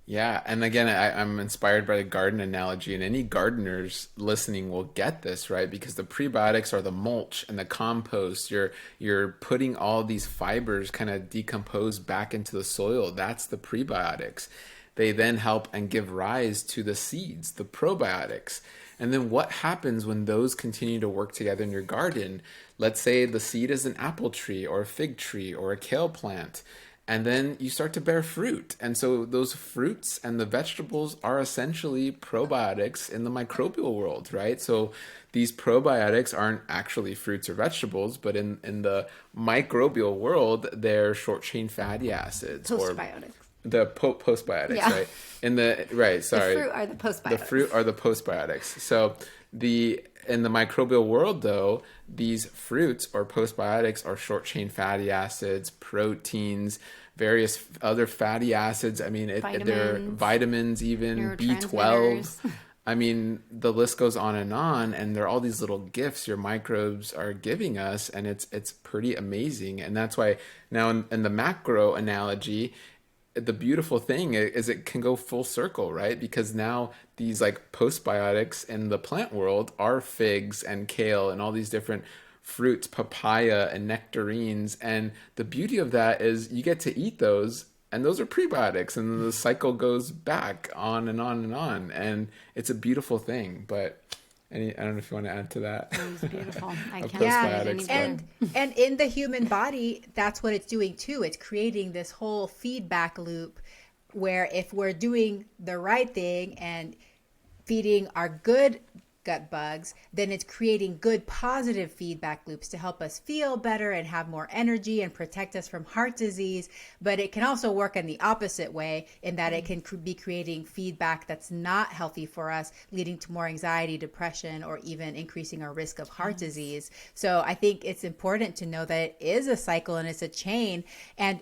Yeah, and again, I'm inspired by the garden analogy, and any gardeners listening will get this, right? Because the prebiotics are the mulch and the compost. You're putting all these fibers kind of decompose back into the soil. That's the prebiotics. They then help and give rise to the seeds, the probiotics. And then what happens when those continue to work together in your garden? Let's say the seed is an apple tree or a fig tree or a kale plant. And then you start to bear fruit. And so those fruits and the vegetables are essentially probiotics in the microbial world, right? So these probiotics aren't actually fruits or vegetables, but in the microbial world, they're short-chain fatty acids. Postbiotics. The postbiotics, right? The fruit are the postbiotics. The fruit are the postbiotics. So in the microbial world, though, these fruits or postbiotics are short-chain fatty acids, proteins, various other fatty acids. I mean, they're vitamins, even B12. I mean, the list goes on, and there are all these little gifts your microbes are giving us, and it's pretty amazing. And that's why now in the macro analogy, the beautiful thing is it can go full circle, right? Because now these like postbiotics in the plant world are figs and kale and all these different fruits, papaya and nectarines. And the beauty of that is you get to eat those, and those are prebiotics, and the cycle goes back on and on and on. And it's a beautiful thing. But I don't know if you want to add to that. That was beautiful. I can't and in the human body, that's what it's doing too. It's creating this whole feedback loop where if we're doing the right thing and feeding our good gut bugs, then it's creating good positive feedback loops to help us feel better and have more energy and protect us from heart disease. But it can also work in the opposite way, in that it can be creating feedback that's not healthy for us, leading to more anxiety, depression, or even increasing our risk of heart disease. So I think it's important to know that it is a cycle and it's a chain, and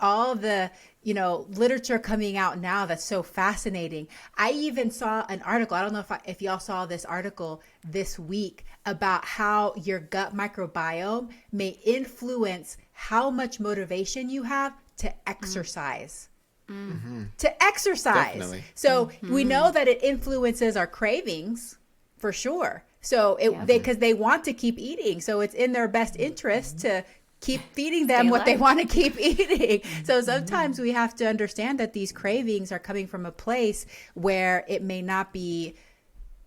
all the literature coming out now that's so fascinating. I even saw an article, I don't know if y'all saw this article this week, about how your gut microbiome may influence how much motivation you have to exercise. Mm-hmm. To exercise. Definitely. So we know that it influences our cravings for sure. So because they want to keep eating. So it's in their best interest to keep feeding them what they want to keep eating. So sometimes we have to understand that these cravings are coming from a place where it may not be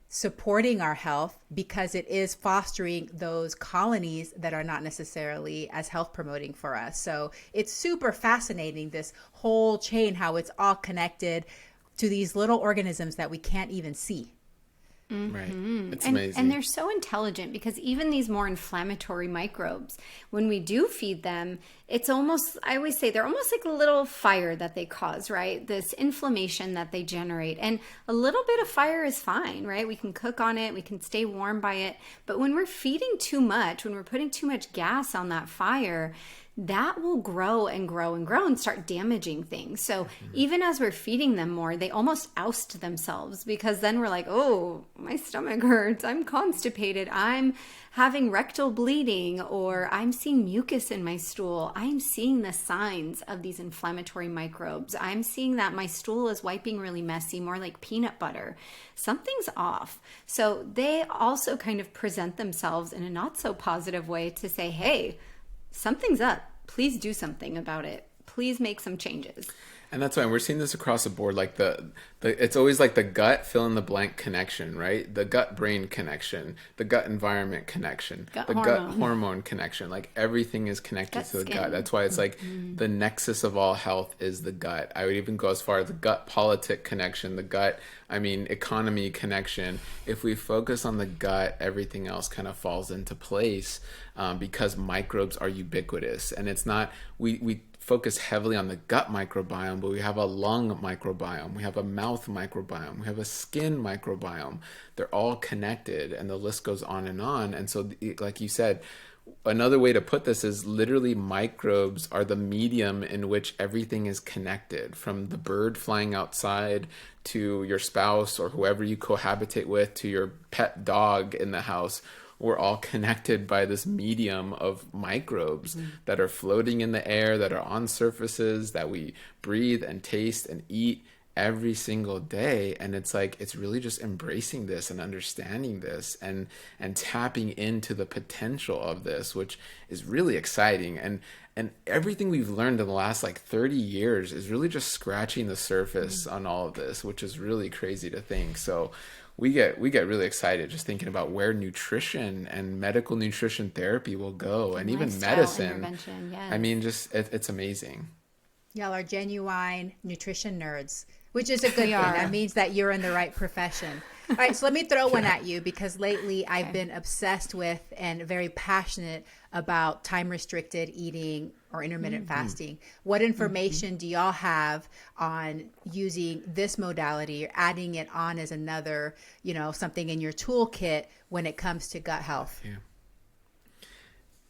supporting our health, because it is fostering those colonies that are not necessarily as health promoting for us. So it's super fascinating, this whole chain, how it's all connected to these little organisms that we can't even see. Right. It's amazing. And they're so intelligent, because even these more inflammatory microbes, when we do feed them, it's almost, I always say, they're almost like a little fire that they cause, right? This inflammation that they generate. And a little bit of fire is fine, right? We can cook on it, we can stay warm by it. But when we're feeding too much, when we're putting too much gas on that fire, that will grow and grow and grow and start damaging things. So even as we're feeding them more, they almost oust themselves, because then we're like, oh, my stomach hurts, I'm constipated, I'm having rectal bleeding, or I'm seeing mucus in my stool. I'm seeing the signs of these inflammatory microbes. I'm seeing that my stool is wiping really messy, more like peanut butter. Something's off. So they also kind of present themselves in a not so positive way to say, hey, something's up. Please do something about it. Please make some changes. And that's why we're seeing this across the board. Like it's always like the gut fill in the blank connection, right? The gut brain connection, the gut environment connection, gut hormone connection. Like everything is connected to the gut. That's why it's like the nexus of all health is the gut. I would even go as far as the gut politic connection, the gut, economy connection. If we focus on the gut, everything else kind of falls into place, because microbes are ubiquitous. And it's not, we focus heavily on the gut microbiome, but we have a lung microbiome, we have a mouth microbiome, we have a skin microbiome. They're all connected, and the list goes on and on. And so, like you said, another way to put this is literally microbes are the medium in which everything is connected, from the bird flying outside to your spouse or whoever you cohabitate with to your pet dog in the house. We're all connected by this medium of microbes that are floating in the air, that are on surfaces, that we breathe and taste and eat every single day. And it's like, it's really just embracing this and understanding this and tapping into the potential of this, which is really exciting. And everything we've learned in the last 30 years is really just scratching the surface on all of this, which is really crazy to think. So we get really excited just thinking about where nutrition and medical nutrition therapy will go, and even medicine. Yes. It's amazing. Y'all are genuine nutrition nerds, which is a good thing. That means that you're in the right profession. All right, so let me throw one at you, because lately I've been obsessed with and very passionate about time-restricted eating or intermittent fasting. What information do y'all have on using this modality or adding it on as another, something in your toolkit when it comes to gut health?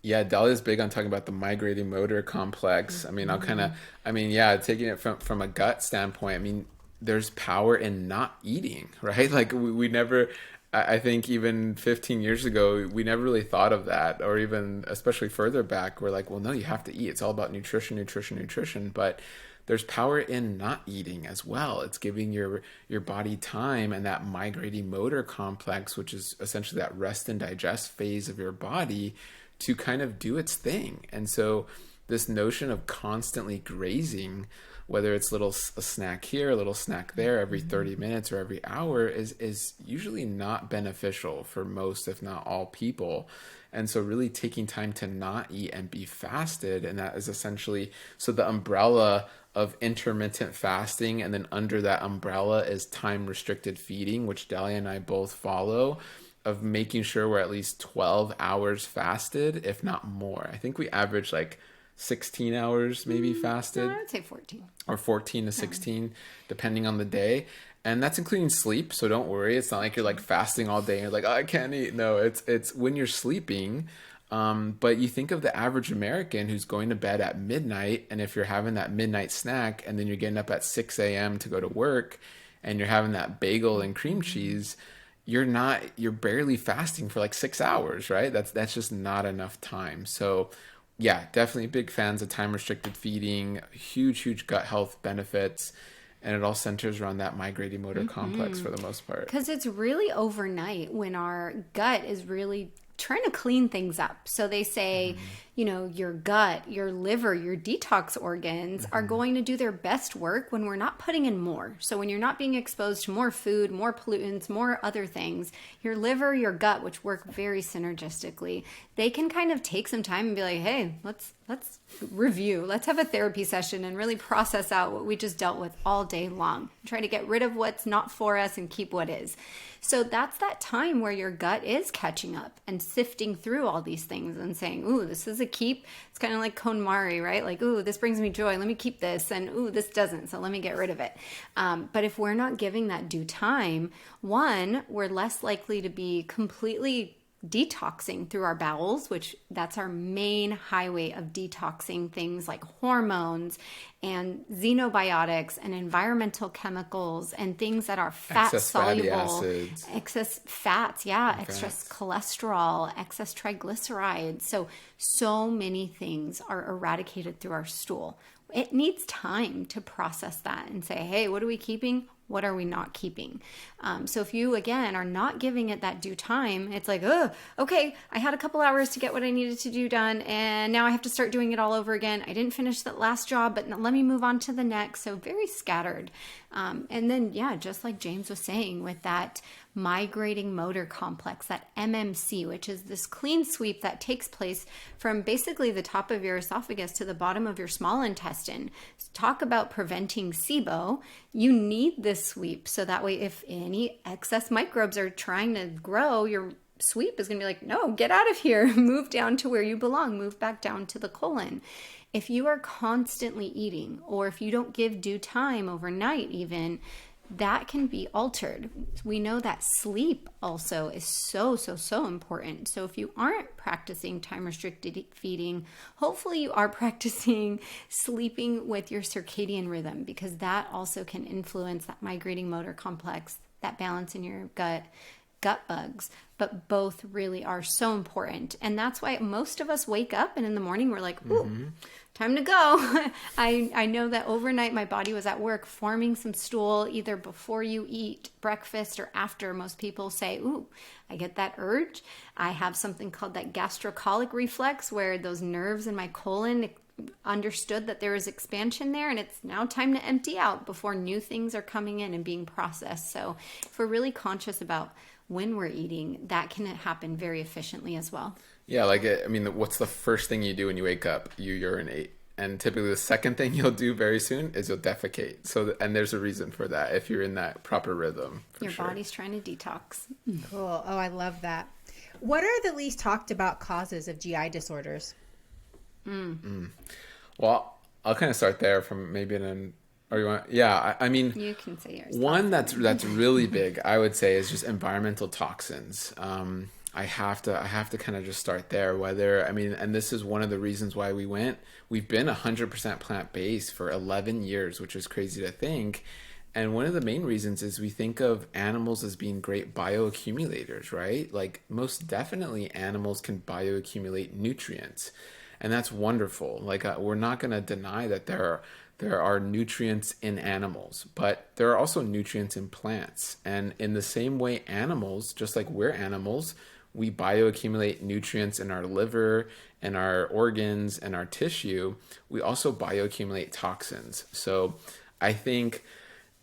Yeah, Dahlia's big on talking about the migrating motor complex. Taking it from a gut standpoint, there's power in not eating, right? Like we never, I think even 15 years ago, we never really thought of that, or even especially further back, we're like, well, no, you have to eat. It's all about nutrition. But there's power in not eating as well. It's giving your body time, and that migrating motor complex, which is essentially that rest and digest phase of your body, to kind of do its thing. And so this notion of constantly grazing, whether it's a snack here, a little snack there every 30 minutes or every hour, is usually not beneficial for most, if not all, people. And so really taking time to not eat and be fasted, and that is essentially, so the umbrella of intermittent fasting, and then under that umbrella is time-restricted feeding, which Dahlia and I both follow, of making sure we're at least 12 hours fasted, if not more. I think we average 16 hours maybe fasted. I would say 14. Or 14 to 16, depending on the day. And that's including sleep, so don't worry. It's not like you're fasting all day and you're like, oh, I can't eat. No, it's when you're sleeping. But you think of the average American who's going to bed at midnight, and if you're having that midnight snack and then you're getting up at 6 a.m. to go to work, and you're having that bagel and cream cheese, you're barely fasting for 6 hours, right? That's just not enough time. So yeah, definitely big fans of time-restricted feeding, huge gut health benefits, and it all centers around that migrating motor complex for the most part. Because it's really overnight when our gut is really trying to clean things up. So they say, your gut, your liver, your detox organs are going to do their best work when we're not putting in more. So when you're not being exposed to more food, more pollutants, more other things, your liver, your gut, which work very synergistically, they can kind of take some time and be like, hey, let's review. Let's have a therapy session and really process out what we just dealt with all day long. Try to get rid of what's not for us and keep what is. So that's that time where your gut is catching up and sifting through all these things and saying, ooh, this is a keep. It's kind of like KonMari, right? Ooh, this brings me joy. Let me keep this. And ooh, this doesn't. So let me get rid of it. But if we're not giving that due time, one, we're less likely to be completely detoxing through our bowels, which that's our main highway of detoxing things like hormones and xenobiotics and environmental chemicals and things that are fat soluble, excess fats, excess cholesterol, excess triglycerides. So many things are eradicated through our stool. It needs time to process that and say, hey, what are we keeping? What are we not keeping? So if you, again, are not giving it that due time, it's like, oh, okay, I had a couple hours to get what I needed to do done, and now I have to start doing it all over again. I didn't finish that last job, but let me move on to the next. So very scattered. And then, yeah, just like James was saying, with that migrating motor complex, that MMC, which is this clean sweep that takes place from basically the top of your esophagus to the bottom of your small intestine. Talk about preventing SIBO. You need this sweep so that way if any excess microbes are trying to grow, your sweep is going to be like, no, get out of here. Move down to where you belong. Move back down to the colon. If you are constantly eating, or if you don't give due time overnight even, that can be altered. We know that sleep also is so important. So if you aren't practicing time restricted feeding, hopefully you are practicing sleeping with your circadian rhythm, because that also can influence that migrating motor complex, that balance in your gut bugs. But both really are so important. And that's why most of us wake up and in the morning we're like, ooh, time to go. I know that overnight my body was at work forming some stool either before you eat breakfast or after. Most people say, ooh, I get that urge. I have something called that gastrocolic reflex, where those nerves in my colon understood that there is expansion there, and it's now time to empty out before new things are coming in and being processed. So if we're really conscious about when we're eating, that can happen very efficiently as well. Yeah, like, I mean, what's the first thing you do when you wake up? You urinate. And typically the second thing you'll do very soon is you'll defecate. So, and there's a reason for that if you're in that proper rhythm. Your body's trying to detox. Cool. Oh, I love that. What are the least talked about causes of GI disorders? Well, I'll kind of start there from maybe or you want, yeah, I mean, you can say yours. One that's really big, I would say, is just environmental toxins. I have to kind of just start there. And this is one of the reasons why we've been 100% plant-based for 11 years, which is crazy to think. And one of the main reasons is we think of animals as being great bioaccumulators, right? Like, most definitely animals can bioaccumulate nutrients. And that's wonderful. Like, we're not going to deny that there are nutrients in animals, but there are also nutrients in plants. And in the same way, animals, just like we're animals, we bioaccumulate nutrients in our liver and our organs and our tissue. We also bioaccumulate toxins. So I think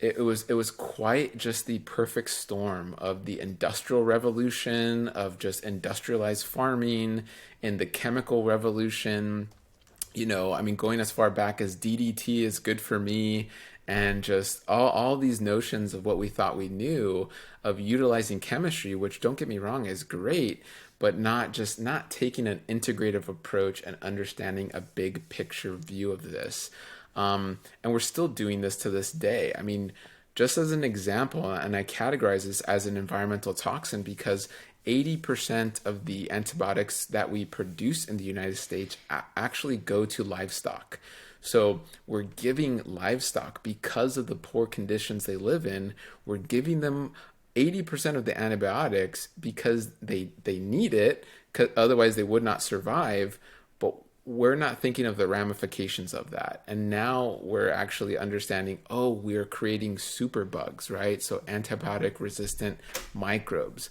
it was quite just the perfect storm of the industrial revolution, of just industrialized farming, and the chemical revolution. You know, I mean, going as far back as DDT is good for me, and just all these notions of what we thought we knew of utilizing chemistry, which, don't get me wrong, is great, but not taking an integrative approach and understanding a big picture view of this. And we're still doing this to this day. I mean, just as an example, and I categorize this as an environmental toxin because 80% of the antibiotics that we produce in the United States actually go to livestock. So we're giving livestock, because of the poor conditions they live in, we're giving them 80% of the antibiotics because they need it, otherwise they would not survive. But we're not thinking of the ramifications of that. And now we're actually understanding, we're creating superbugs, right? So antibiotic resistant microbes.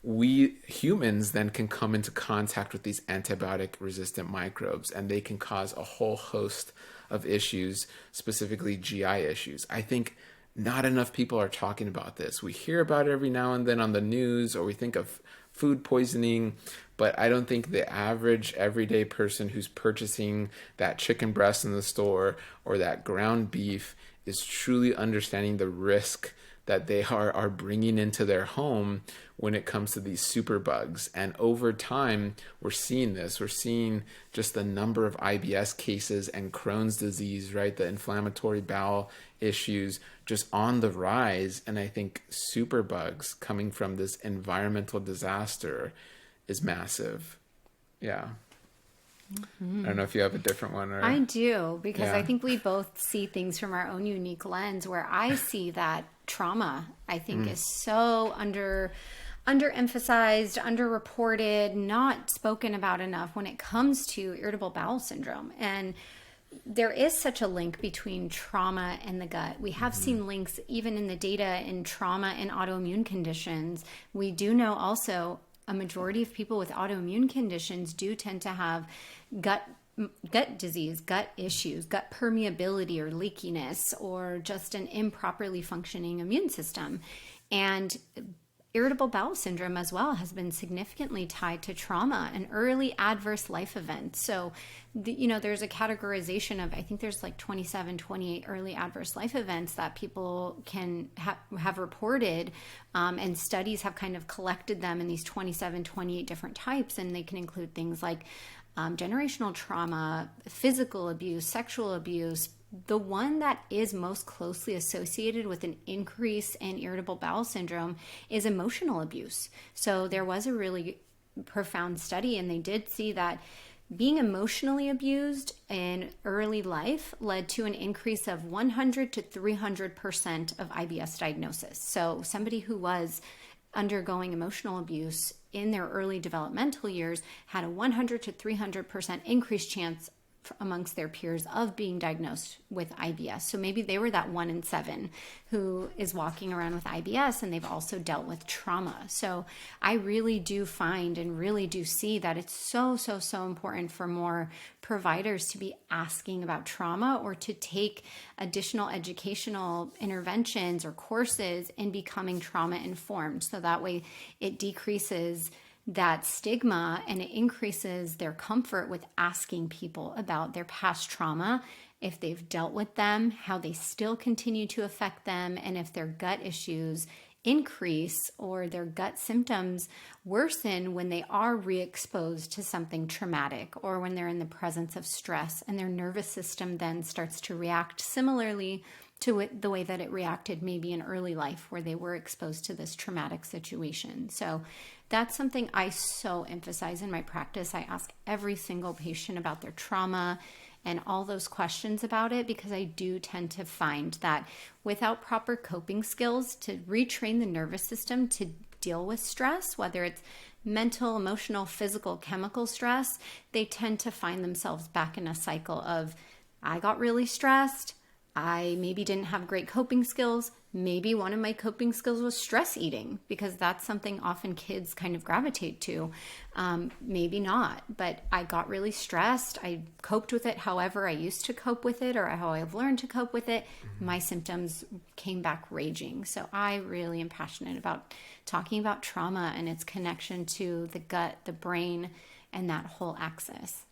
We humans then can come into contact with these antibiotic resistant microbes, and they can cause a whole host of issues, specifically GI issues. I think not enough people are talking about this. We hear about it every now and then on the news, or we think of food poisoning, but I don't think the average everyday person who's purchasing that chicken breast in the store or that ground beef is truly understanding the risk that they are bringing into their home when it comes to these superbugs. And over time, we're seeing this. We're seeing just the number of IBS cases and Crohn's disease, right? The inflammatory bowel issues just on the rise. And I think superbugs coming from this environmental disaster is massive. Yeah. Mm-hmm. I don't know if you have a different one. Or I do, because I think we both see things from our own unique lens, where I see that trauma, I think, is so underemphasized, underreported, not spoken about enough when it comes to irritable bowel syndrome. And there is such a link between trauma and the gut. We have seen links even in the data in trauma and autoimmune conditions. We do know also a majority of people with autoimmune conditions do tend to have gut disease, gut issues, gut permeability or leakiness, or just an improperly functioning immune system. And irritable bowel syndrome as well has been significantly tied to trauma and early adverse life events. So, there's a categorization of, I think there's like 27, 28 early adverse life events that people can have reported. And studies have kind of collected them in these 27, 28 different types. And they can include things like generational trauma, physical abuse, sexual abuse. The one that is most closely associated with an increase in irritable bowel syndrome is emotional abuse. So there was a really profound study, and they did see that being emotionally abused in early life led to an increase of 100 to 300% of IBS diagnosis. So somebody who was undergoing emotional abuse in their early developmental years had a 100 to 300% increased chance amongst their peers of being diagnosed with IBS. So maybe they were that 1 in 7 who is walking around with IBS, and they've also dealt with trauma. So I really do find and really do see that it's so important for more providers to be asking about trauma, or to take additional educational interventions or courses in becoming trauma informed. So that way it decreases that stigma, and it increases their comfort with asking people about their past trauma, if they've dealt with them, how they still continue to affect them, and if their gut issues increase or their gut symptoms worsen when they are re-exposed to something traumatic, or when they're in the presence of stress and their nervous system then starts to react similarly to it, the way that it reacted maybe in early life where they were exposed to this traumatic situation. So that's something I so emphasize in my practice. I ask every single patient about their trauma and all those questions about it, because I do tend to find that without proper coping skills to retrain the nervous system to deal with stress, whether it's mental, emotional, physical, chemical stress, they tend to find themselves back in a cycle of, I got really stressed, I maybe didn't have great coping skills. Maybe one of my coping skills was stress eating, because that's something often kids kind of gravitate to. Maybe not, but I got really stressed. I coped with it however I used to cope with it, or how I've learned to cope with it. My symptoms came back raging. So I really am passionate about talking about trauma and its connection to the gut, the brain, and that whole axis.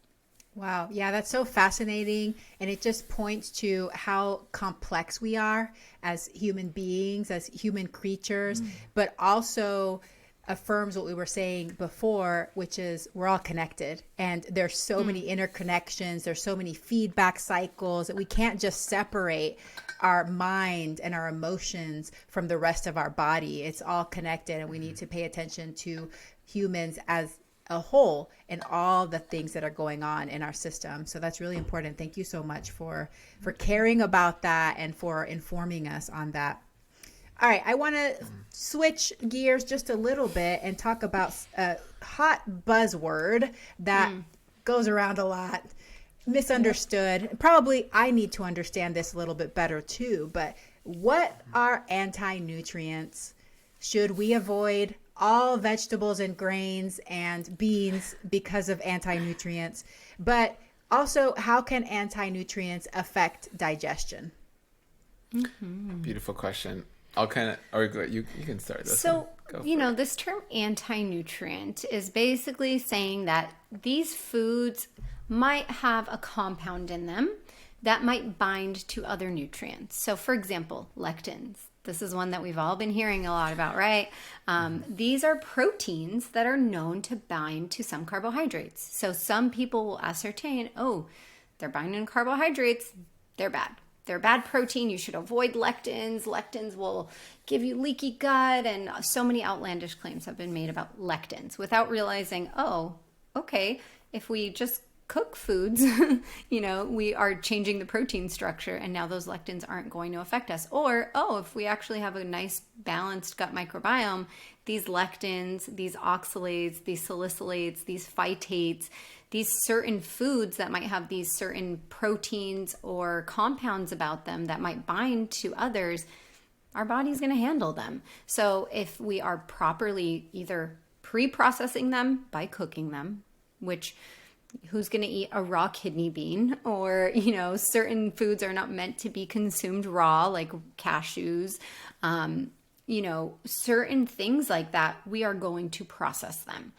Wow. Yeah, that's so fascinating. And it just points to how complex we are as human beings, as human creatures, but also affirms what we were saying before, which is we're all connected. And there's so many interconnections. There's so many feedback cycles that we can't just separate our mind and our emotions from the rest of our body. It's all connected, and we need to pay attention to humans as a whole and all the things that are going on in our system. So that's really important. Thank you so much for caring about that and for informing us on that. All right, I want to switch gears just a little bit and talk about a hot buzzword that goes around a lot, misunderstood. Probably I need to understand this a little bit better too, but what are anti-nutrients? Should we avoid all vegetables and grains and beans because of anti-nutrients? But also, how can anti-nutrients affect digestion? Beautiful question. I'll kind of, or you can start this. So, this term anti-nutrient is basically saying that these foods might have a compound in them that might bind to other nutrients. So, for example, lectins. This is one that we've all been hearing a lot about, right? These are proteins that are known to bind to some carbohydrates. So some people will ascertain, they're binding to carbohydrates, they're bad. They're bad protein, you should avoid lectins. Lectins will give you leaky gut, and so many outlandish claims have been made about lectins without realizing, okay, if we just cook foods, we are changing the protein structure, and now those lectins aren't going to affect us. Or, if we actually have a nice balanced gut microbiome, these lectins, these oxalates, these salicylates, these phytates, these certain foods that might have these certain proteins or compounds about them that might bind to others, our body's going to handle them. So if we are properly either pre-processing them by cooking them, which who's going to eat a raw kidney bean, or, certain foods are not meant to be consumed raw, like cashews, certain things like that, we are going to process them.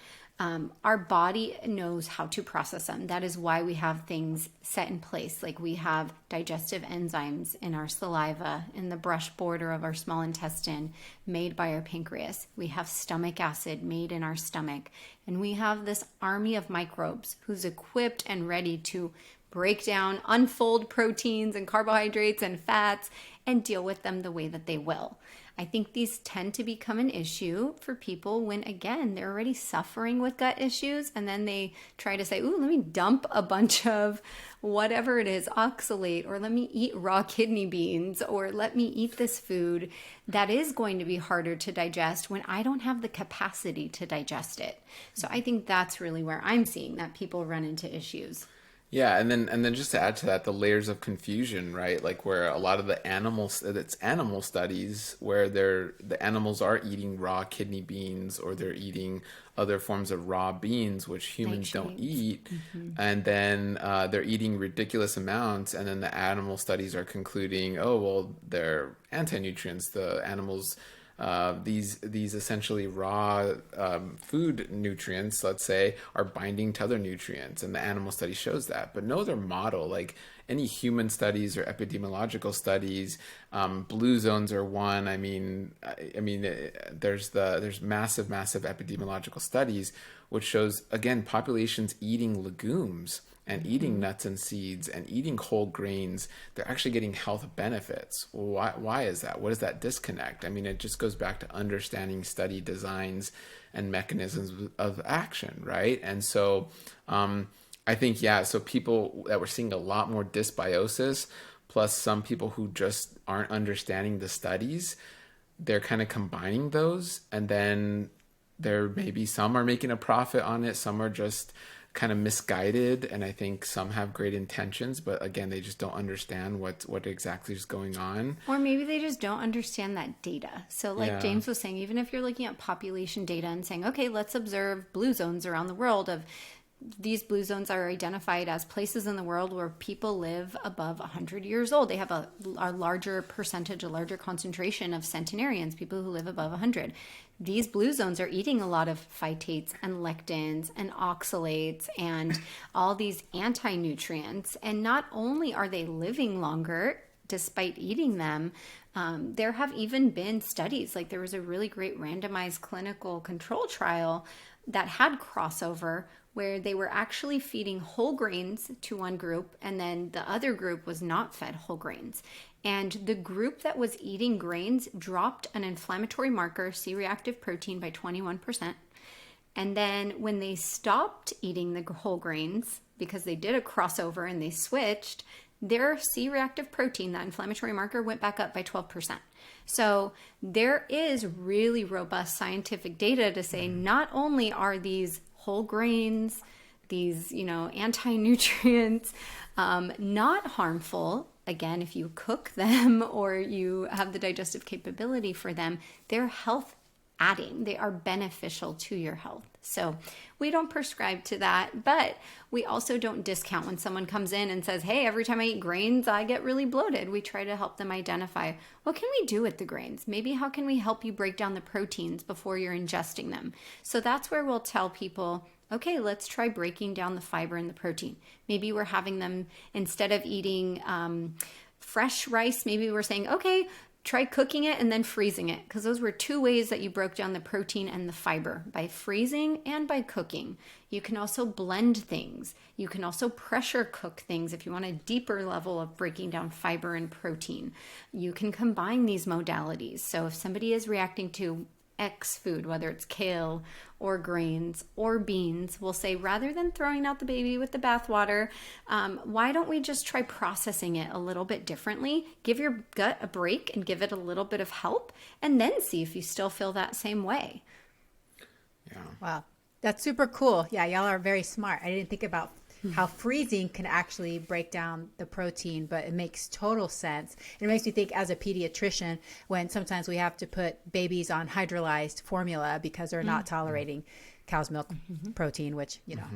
Our body knows how to process them. That is why we have things set in place. Like we have digestive enzymes in our saliva, in the brush border of our small intestine, made by our pancreas. We have stomach acid made in our stomach. And we have this army of microbes who's equipped and ready to break down, unfold proteins and carbohydrates and fats and deal with them the way that they will. I think these tend to become an issue for people when, again, they're already suffering with gut issues, and then they try to say, ooh, let me dump a bunch of whatever it is, oxalate, or let me eat raw kidney beans, or let me eat this food that is going to be harder to digest when I don't have the capacity to digest it. So I think that's really where I'm seeing that people run into issues. Yeah, and then just to add to that, the layers of confusion, right? Like where a lot of the animals, it's animal studies where the animals are eating raw kidney beans, or they're eating other forms of raw beans, which humans don't eat. And then they're eating ridiculous amounts. And then the animal studies are concluding, oh, well, they're anti-nutrients. The animals, these essentially raw food nutrients, let's say, are binding to other nutrients, and the animal study shows that. But no other model, like any human studies or epidemiological studies, blue zones are one. There's massive epidemiological studies which shows, again, populations eating legumes and eating nuts and seeds and eating whole grains, they're actually getting health benefits. Why is that? What is that disconnect? It just goes back to understanding study designs and mechanisms of action, right? And so I think, so people that we're seeing a lot more dysbiosis, plus some people who just aren't understanding the studies, they're kind of combining those, and then there may be some are making a profit on it, some are just kind of misguided, and I think some have great intentions, but again, they just don't understand what exactly is going on. Or maybe they just don't understand that data. So like James was saying, even if you're looking at population data and saying, okay, let's observe blue zones around the world, of these blue zones are identified as places in the world where people live above 100 years old. They have a larger percentage, a larger concentration of centenarians, people who live above 100. These blue zones are eating a lot of phytates and lectins and oxalates and all these anti-nutrients. And not only are they living longer despite eating them, there have even been studies, like there was a really great randomized clinical control trial that had crossover, where they were actually feeding whole grains to one group, and then the other group was not fed whole grains. And the group that was eating grains dropped an inflammatory marker, C-reactive protein, by 21%. And then when they stopped eating the whole grains, because they did a crossover and they switched, their C-reactive protein, that inflammatory marker, went back up by 12%. So there is really robust scientific data to say not only are these whole grains, these, anti-nutrients, not harmful. Again, if you cook them or you have the digestive capability for them, they're health adding. They are beneficial to your health. So we don't prescribe to that, but we also don't discount when someone comes in and says, hey, every time I eat grains, I get really bloated. We try to help them identify, what can we do with the grains? Maybe how can we help you break down the proteins before you're ingesting them? So that's where we'll tell people, okay, let's try breaking down the fiber and the protein. Maybe we're having them, instead of eating fresh rice, maybe we're saying, okay, try cooking it and then freezing it, because those were two ways that you broke down the protein and the fiber, by freezing and by cooking. You can also blend things. You can also pressure cook things if you want a deeper level of breaking down fiber and protein. You can combine these modalities. So if somebody is reacting to X food, whether it's kale or grains or beans, we'll say rather than throwing out the baby with the bathwater, why don't we just try processing it a little bit differently? Give your gut a break and give it a little bit of help, and then see if you still feel that same way. Yeah. Wow. That's super cool. Yeah, y'all are very smart. I didn't think about how freezing can actually break down the protein, but it makes total sense. It makes me think as a pediatrician, when sometimes we have to put babies on hydrolyzed formula because they're not tolerating cow's milk protein, which, you know,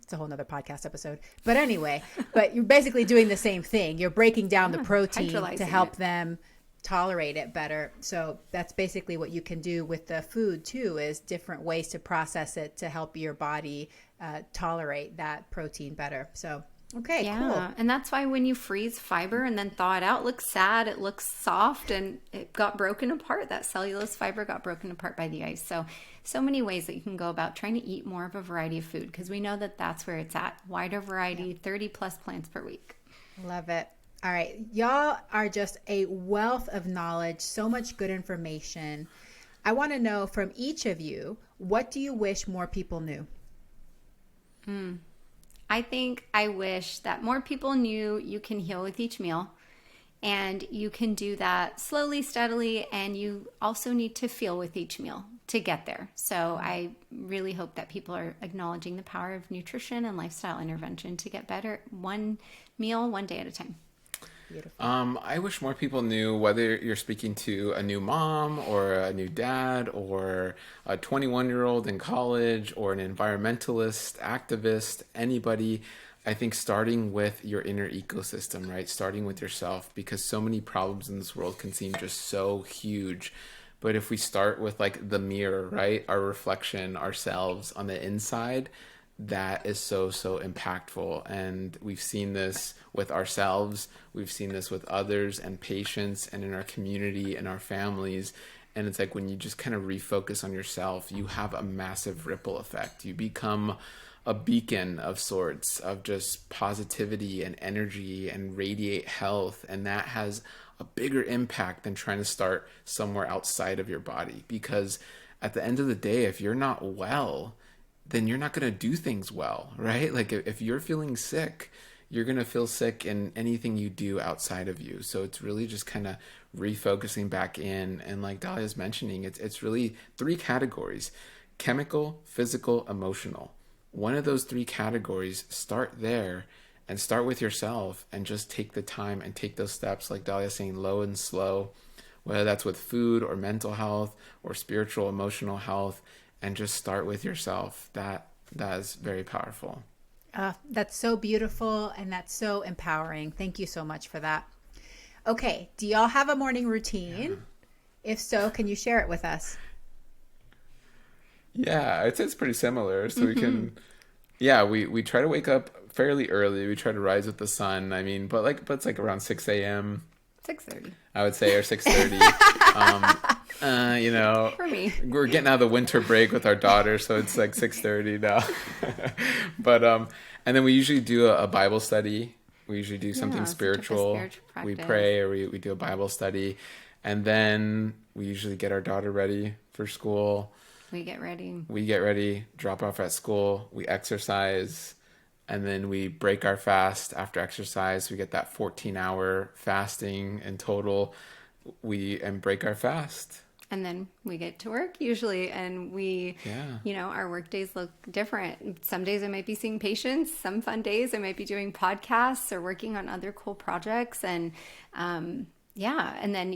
it's a whole nother podcast episode. But anyway, but you're basically doing the same thing. You're breaking down the protein to help them tolerate it better. So that's basically what you can do with the food too, is different ways to process it to help your body tolerate that protein better. So okay, cool. And that's why when you freeze fiber and then thaw it out, it looks sad, it looks soft, and it got broken apart. That cellulose fiber got broken apart by the ice. So many ways that you can go about trying to eat more of a variety of food, because we know that that's where it's at. Wider variety, 30 plus plants per week. Love it. All right. Y'all are just a wealth of knowledge, so much good information. I want to know from each of you, what do you wish more people knew? I think I wish that more people knew you can heal with each meal, and you can do that slowly, steadily, and you also need to feel with each meal to get there. So I really hope that people are acknowledging the power of nutrition and lifestyle intervention to get better, one meal, one day at a time. Beautiful. I wish more people knew, whether you're speaking to a new mom or a new dad or a 21-year-old in college or an environmentalist, activist, anybody. I think starting with your inner ecosystem, right? Starting with yourself, because so many problems in this world can seem just so huge. But if we start with like the mirror, right? Our reflection, ourselves on the inside, that is so impactful. And we've seen this with ourselves, we've seen this with others and patients and in our community and our families. And it's like when you just kind of refocus on yourself, you have a massive ripple effect. You become a beacon of sorts of just positivity and energy and radiate health. And that has a bigger impact than trying to start somewhere outside of your body. Because at the end of the day, if you're not well, then you're not going to do things well, right? Like if you're feeling sick, you're going to feel sick in anything you do outside of you. So it's really just kind of refocusing back in. And like Dahlia's mentioning, it's really 3 categories: chemical, physical, emotional. One of those 3 categories, start there and start with yourself and just take the time and take those steps, like Dahlia's saying, low and slow, whether that's with food or mental health or spiritual, emotional health. And just start with yourself. That is very powerful. That's so beautiful, and that's so empowering. Thank you so much for that. Okay, do y'all have a morning routine? Yeah. If so, can you share it with us? Yeah, it's pretty similar. So we can, we try to wake up fairly early. We try to rise with the sun. I mean, but it's like around 6 a.m. 6:30. I would say, or 6:30. You know, for me, we're getting out of the winter break with our daughter, so it's like 6:30 now. But and then we usually do a Bible study. We usually do something spiritual. We pray, or we do a Bible study, and then we usually get our daughter ready for school. We get ready, drop off at school. We exercise. And then we break our fast after exercise. We get that 14-hour fasting in total. We break our fast. And then we get to work usually. And we, our work days look different. Some days I might be seeing patients. Some fun days I might be doing podcasts or working on other cool projects. And and then,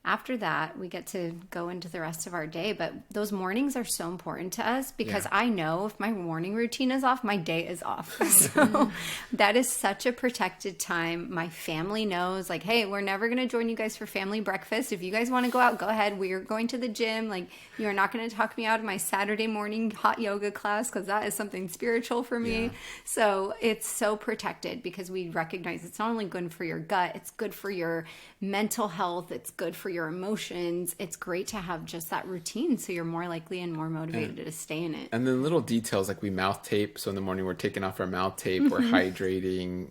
after that, we get to go into the rest of our day. But those mornings are so important to us because I know if my morning routine is off, my day is off. So that is such a protected time. My family knows, like, hey, we're never going to join you guys for family breakfast. If you guys want to go out, go ahead. We are going to the gym. Like, you are not going to talk me out of my Saturday morning hot yoga class because that is something spiritual for me. Yeah. So it's so protected because we recognize it's not only good for your gut, it's good for your mental health. It's good for your emotions. It's great to have just that routine so you're more likely and more motivated to stay in it. And the little details, like we mouth tape. So in the morning we're taking off our mouth tape, we're hydrating,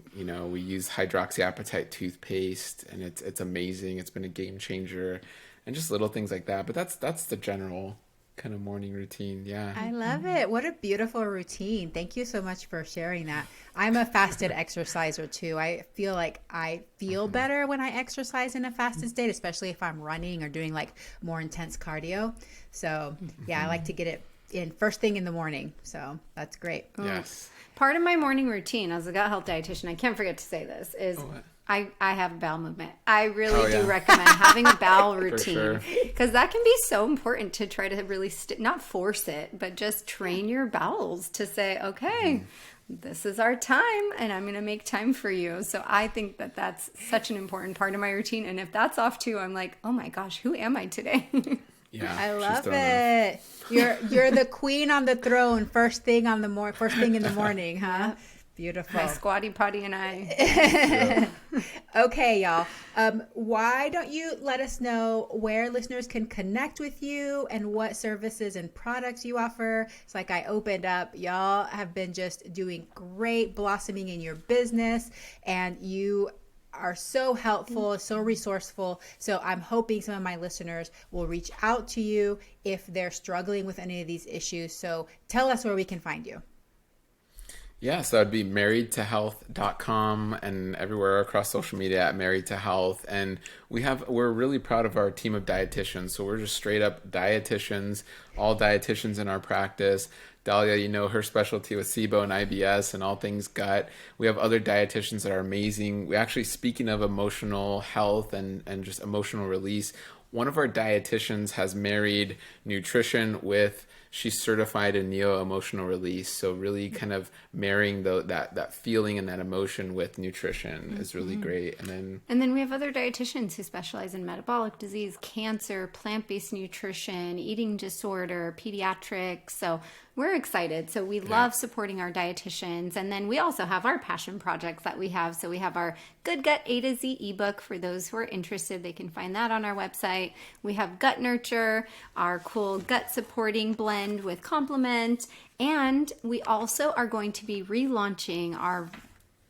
we use hydroxyapatite toothpaste, and it's amazing. It's been a game changer. and just little things like that. But that's the general kind of morning routine. Yeah. I love it. What a beautiful routine. Thank you so much for sharing that. I'm a fasted exerciser too. I feel like I feel better when I exercise in a fasted state, especially if I'm running or doing like more intense cardio. So yeah, I like to get it in first thing in the morning. So that's great. Yes. Part of my morning routine as a gut health dietitian, I can't forget to say this, is I have a bowel movement. I really do recommend having a bowel routine because that can be so important to try to really not force it, but just train your bowels to say, okay, this is our time and I'm going to make time for you. So I think that that's such an important part of my routine. And if that's off too, I'm like, oh my gosh, who am I today? Yeah, I love it. You're the queen on the throne first thing in the morning, huh? Beautiful. My squatty potty and I. Okay, y'all. Why don't you let us know where listeners can connect with you and what services and products you offer? It's like I opened up. Y'all have been just doing great, blossoming in your business, and you are so helpful, so resourceful. So I'm hoping some of my listeners will reach out to you if they're struggling with any of these issues. So tell us where we can find you. Yeah, so that'd be MarriedtoHealth.com and everywhere across social media at MarriedtoHealth. And we're really proud of our team of dietitians. So we're just straight up dietitians, all dietitians in our practice. Dahlia, her specialty with SIBO and IBS and all things gut. We have other dietitians that are amazing. We actually, speaking of emotional health and just emotional release, one of our dietitians has married nutrition with, she's certified in neo-emotional release. So really kind of marrying that feeling and that emotion with nutrition is really great. And then we have other dietitians who specialize in metabolic disease, cancer, plant-based nutrition, eating disorder, pediatrics. So we're excited. So we love supporting our dietitians. And then we also have our passion projects that we have. So we have our Good Gut A to Z ebook for those who are interested. They can find that on our website. We have Gut Nurture, our cool gut supporting blend with complement. And we also are going to be relaunching our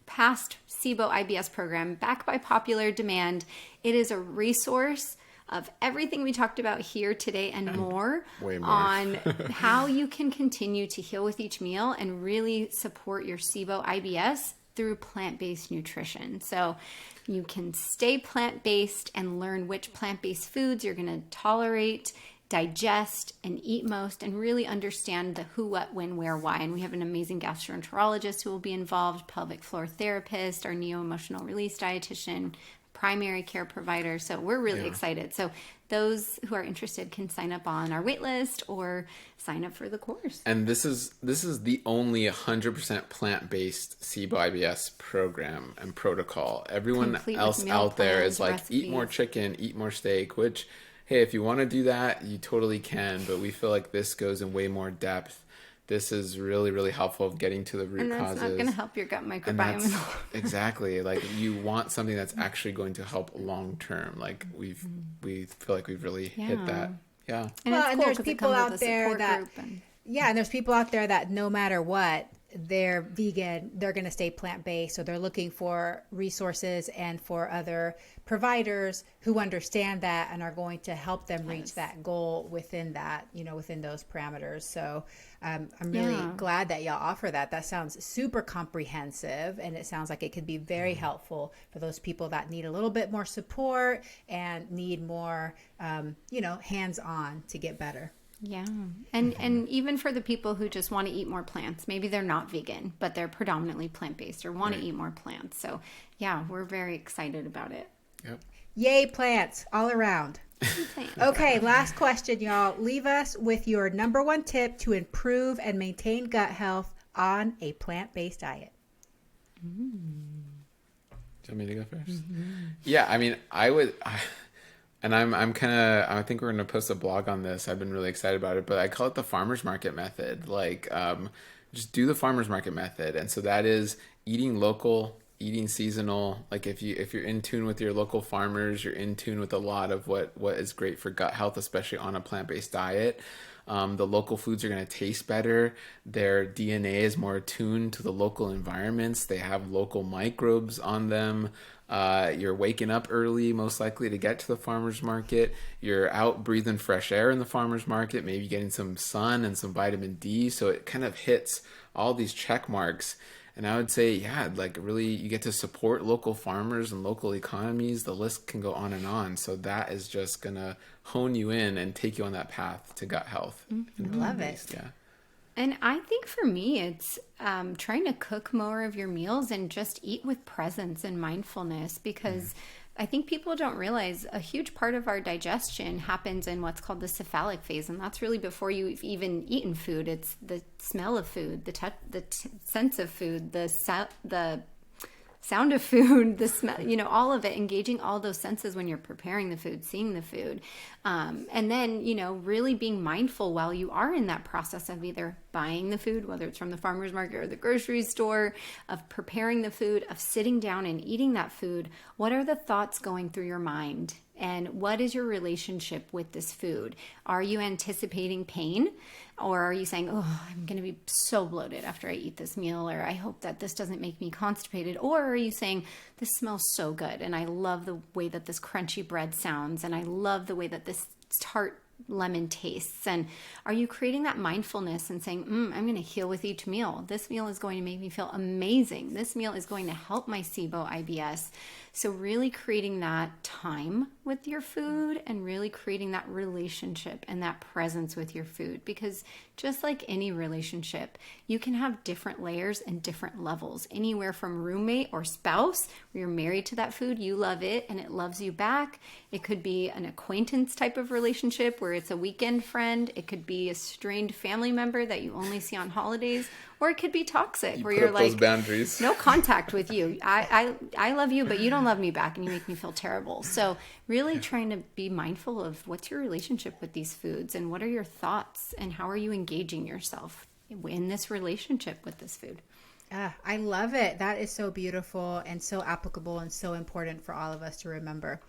past SIBO IBS program back by popular demand. It is a resource of everything we talked about here today and more, way more. On how you can continue to heal with each meal and really support your SIBO IBS through plant-based nutrition. So you can stay plant-based and learn which plant-based foods you're going to tolerate, digest, and eat most, and really understand the who, what, when, where, why. And we have an amazing gastroenterologist who will be involved, pelvic floor therapist, our neo-emotional release dietitian, primary care provider. So we're really excited. So those who are interested can sign up on our wait list or sign up for the course. And this is the only 100% plant-based SIBO IBS program and protocol. Everyone Complete else with meal out there is plans, like, eat more recipes. chicken, eat more steak, which, hey, if you want to do that, you totally can. But we feel like this goes in way more depth. This is really, really helpful of getting to the root And causes. that's not going to help your gut And microbiome. that's exactly, like, you want something that's actually going to help long term. Like we feel like we've really hit that. Yeah. And Well, it's and cool there's 'cause it people comes out with a there support that group and- and there's people out there that no matter what, they're vegan, they're going to stay plant-based, so they're looking for resources and for other providers who understand that and are going to help them reach that goal within that, within those parameters. So I'm really glad that y'all offer that. That sounds super comprehensive, and it sounds like it could be very helpful for those people that need a little bit more support and need more, hands-on to get better. Yeah. And even for the people who just want to eat more plants, maybe they're not vegan, but they're predominantly plant-based or want to eat more plants. So yeah, we're very excited about it. Yep. Yay, plants all around. Plants. Okay, last question, y'all. Leave us with your number one tip to improve and maintain gut health on a plant-based diet. Do you want me to go first? Yeah, I mean, and I think we're going to post a blog on this. I've been really excited about it, but I call it the farmer's market method. Like, just do the farmer's market method. And so that is eating local, eating seasonal. Like if you're in tune with your local farmers, you're in tune with a lot of what is great for gut health, especially on a plant-based diet. The local foods are going to taste better. Their DNA is more attuned to the local environments. They have local microbes on them. You're waking up early, most likely to get to the farmer's market. You're out breathing fresh air in the farmer's market, maybe getting some sun and some vitamin D. So it kind of hits all these check marks. And I would say, yeah, like really you get to support local farmers and local economies. The list can go on and on. So that is just going to hone you in and take you on that path to gut health. Love it. Yeah. And I think for me, it's trying to cook more of your meals and just eat with presence and mindfulness, because I think people don't realize a huge part of our digestion happens in what's called the cephalic phase. And that's really before you've even eaten food. It's the smell of food, the touch, sense of food, the sound of food, the smell, all of it, engaging all those senses when you're preparing the food, seeing the food. And then, really being mindful while you are in that process of either buying the food, whether it's from the farmer's market or the grocery store, of preparing the food, of sitting down and eating that food. What are the thoughts going through your mind? And what is your relationship with this food? Are you anticipating pain? Or are you saying, oh, I'm going to be so bloated after I eat this meal, or I hope that this doesn't make me constipated? Or are you saying, this smells so good, and I love the way that this crunchy bread sounds, and I love the way that this tart lemon tastes? And are you creating that mindfulness and saying, I'm going to heal with each meal. This meal is going to make me feel amazing. This meal is going to help my SIBO, IBS. So really creating that time with your food and really creating that relationship and that presence with your food. Because just like any relationship, you can have different layers and different levels. Anywhere from roommate or spouse, where you're married to that food, you love it and it loves you back. It could be an acquaintance type of relationship where it's a weekend friend. It could be a strained family member that you only see on holidays. Or it could be toxic, where you're like, those boundaries. No contact with you. I love you, but you don't love me back, and you make me feel terrible. So really trying to be mindful of what's your relationship with these foods, and what are your thoughts, and how are you engaging yourself in this relationship with this food. I love it. That is so beautiful and so applicable and so important for all of us to remember.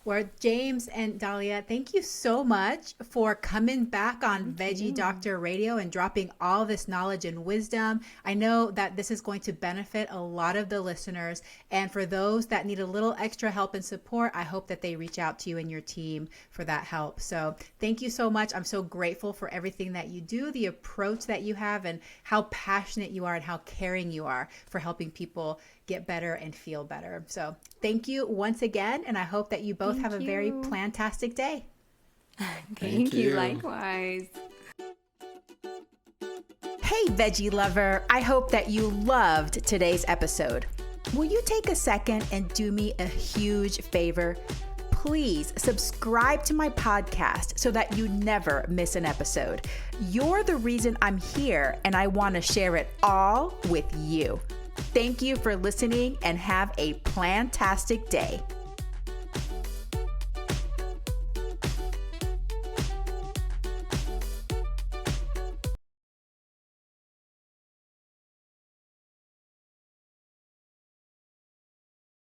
Well, James and Dahlia, thank you so much for coming back on Veggie Doctor Radio and dropping all this knowledge and wisdom. I know that this is going to benefit a lot of the listeners. And for those that need a little extra help and support, I hope that they reach out to you and your team for that help. So thank you so much. I'm so grateful for everything that you do, the approach that you have, and how passionate you are and how caring you are for helping people get better and feel better. So thank you once again, and I hope that you both have a very plantastic day. Thank you. Likewise. Hey, veggie lover. I hope that you loved today's episode. Will you take a second and do me a huge favor? Please subscribe to my podcast so that you never miss an episode. You're the reason I'm here, and I want to share it all with you. Thank you for listening, and have a plantastic day.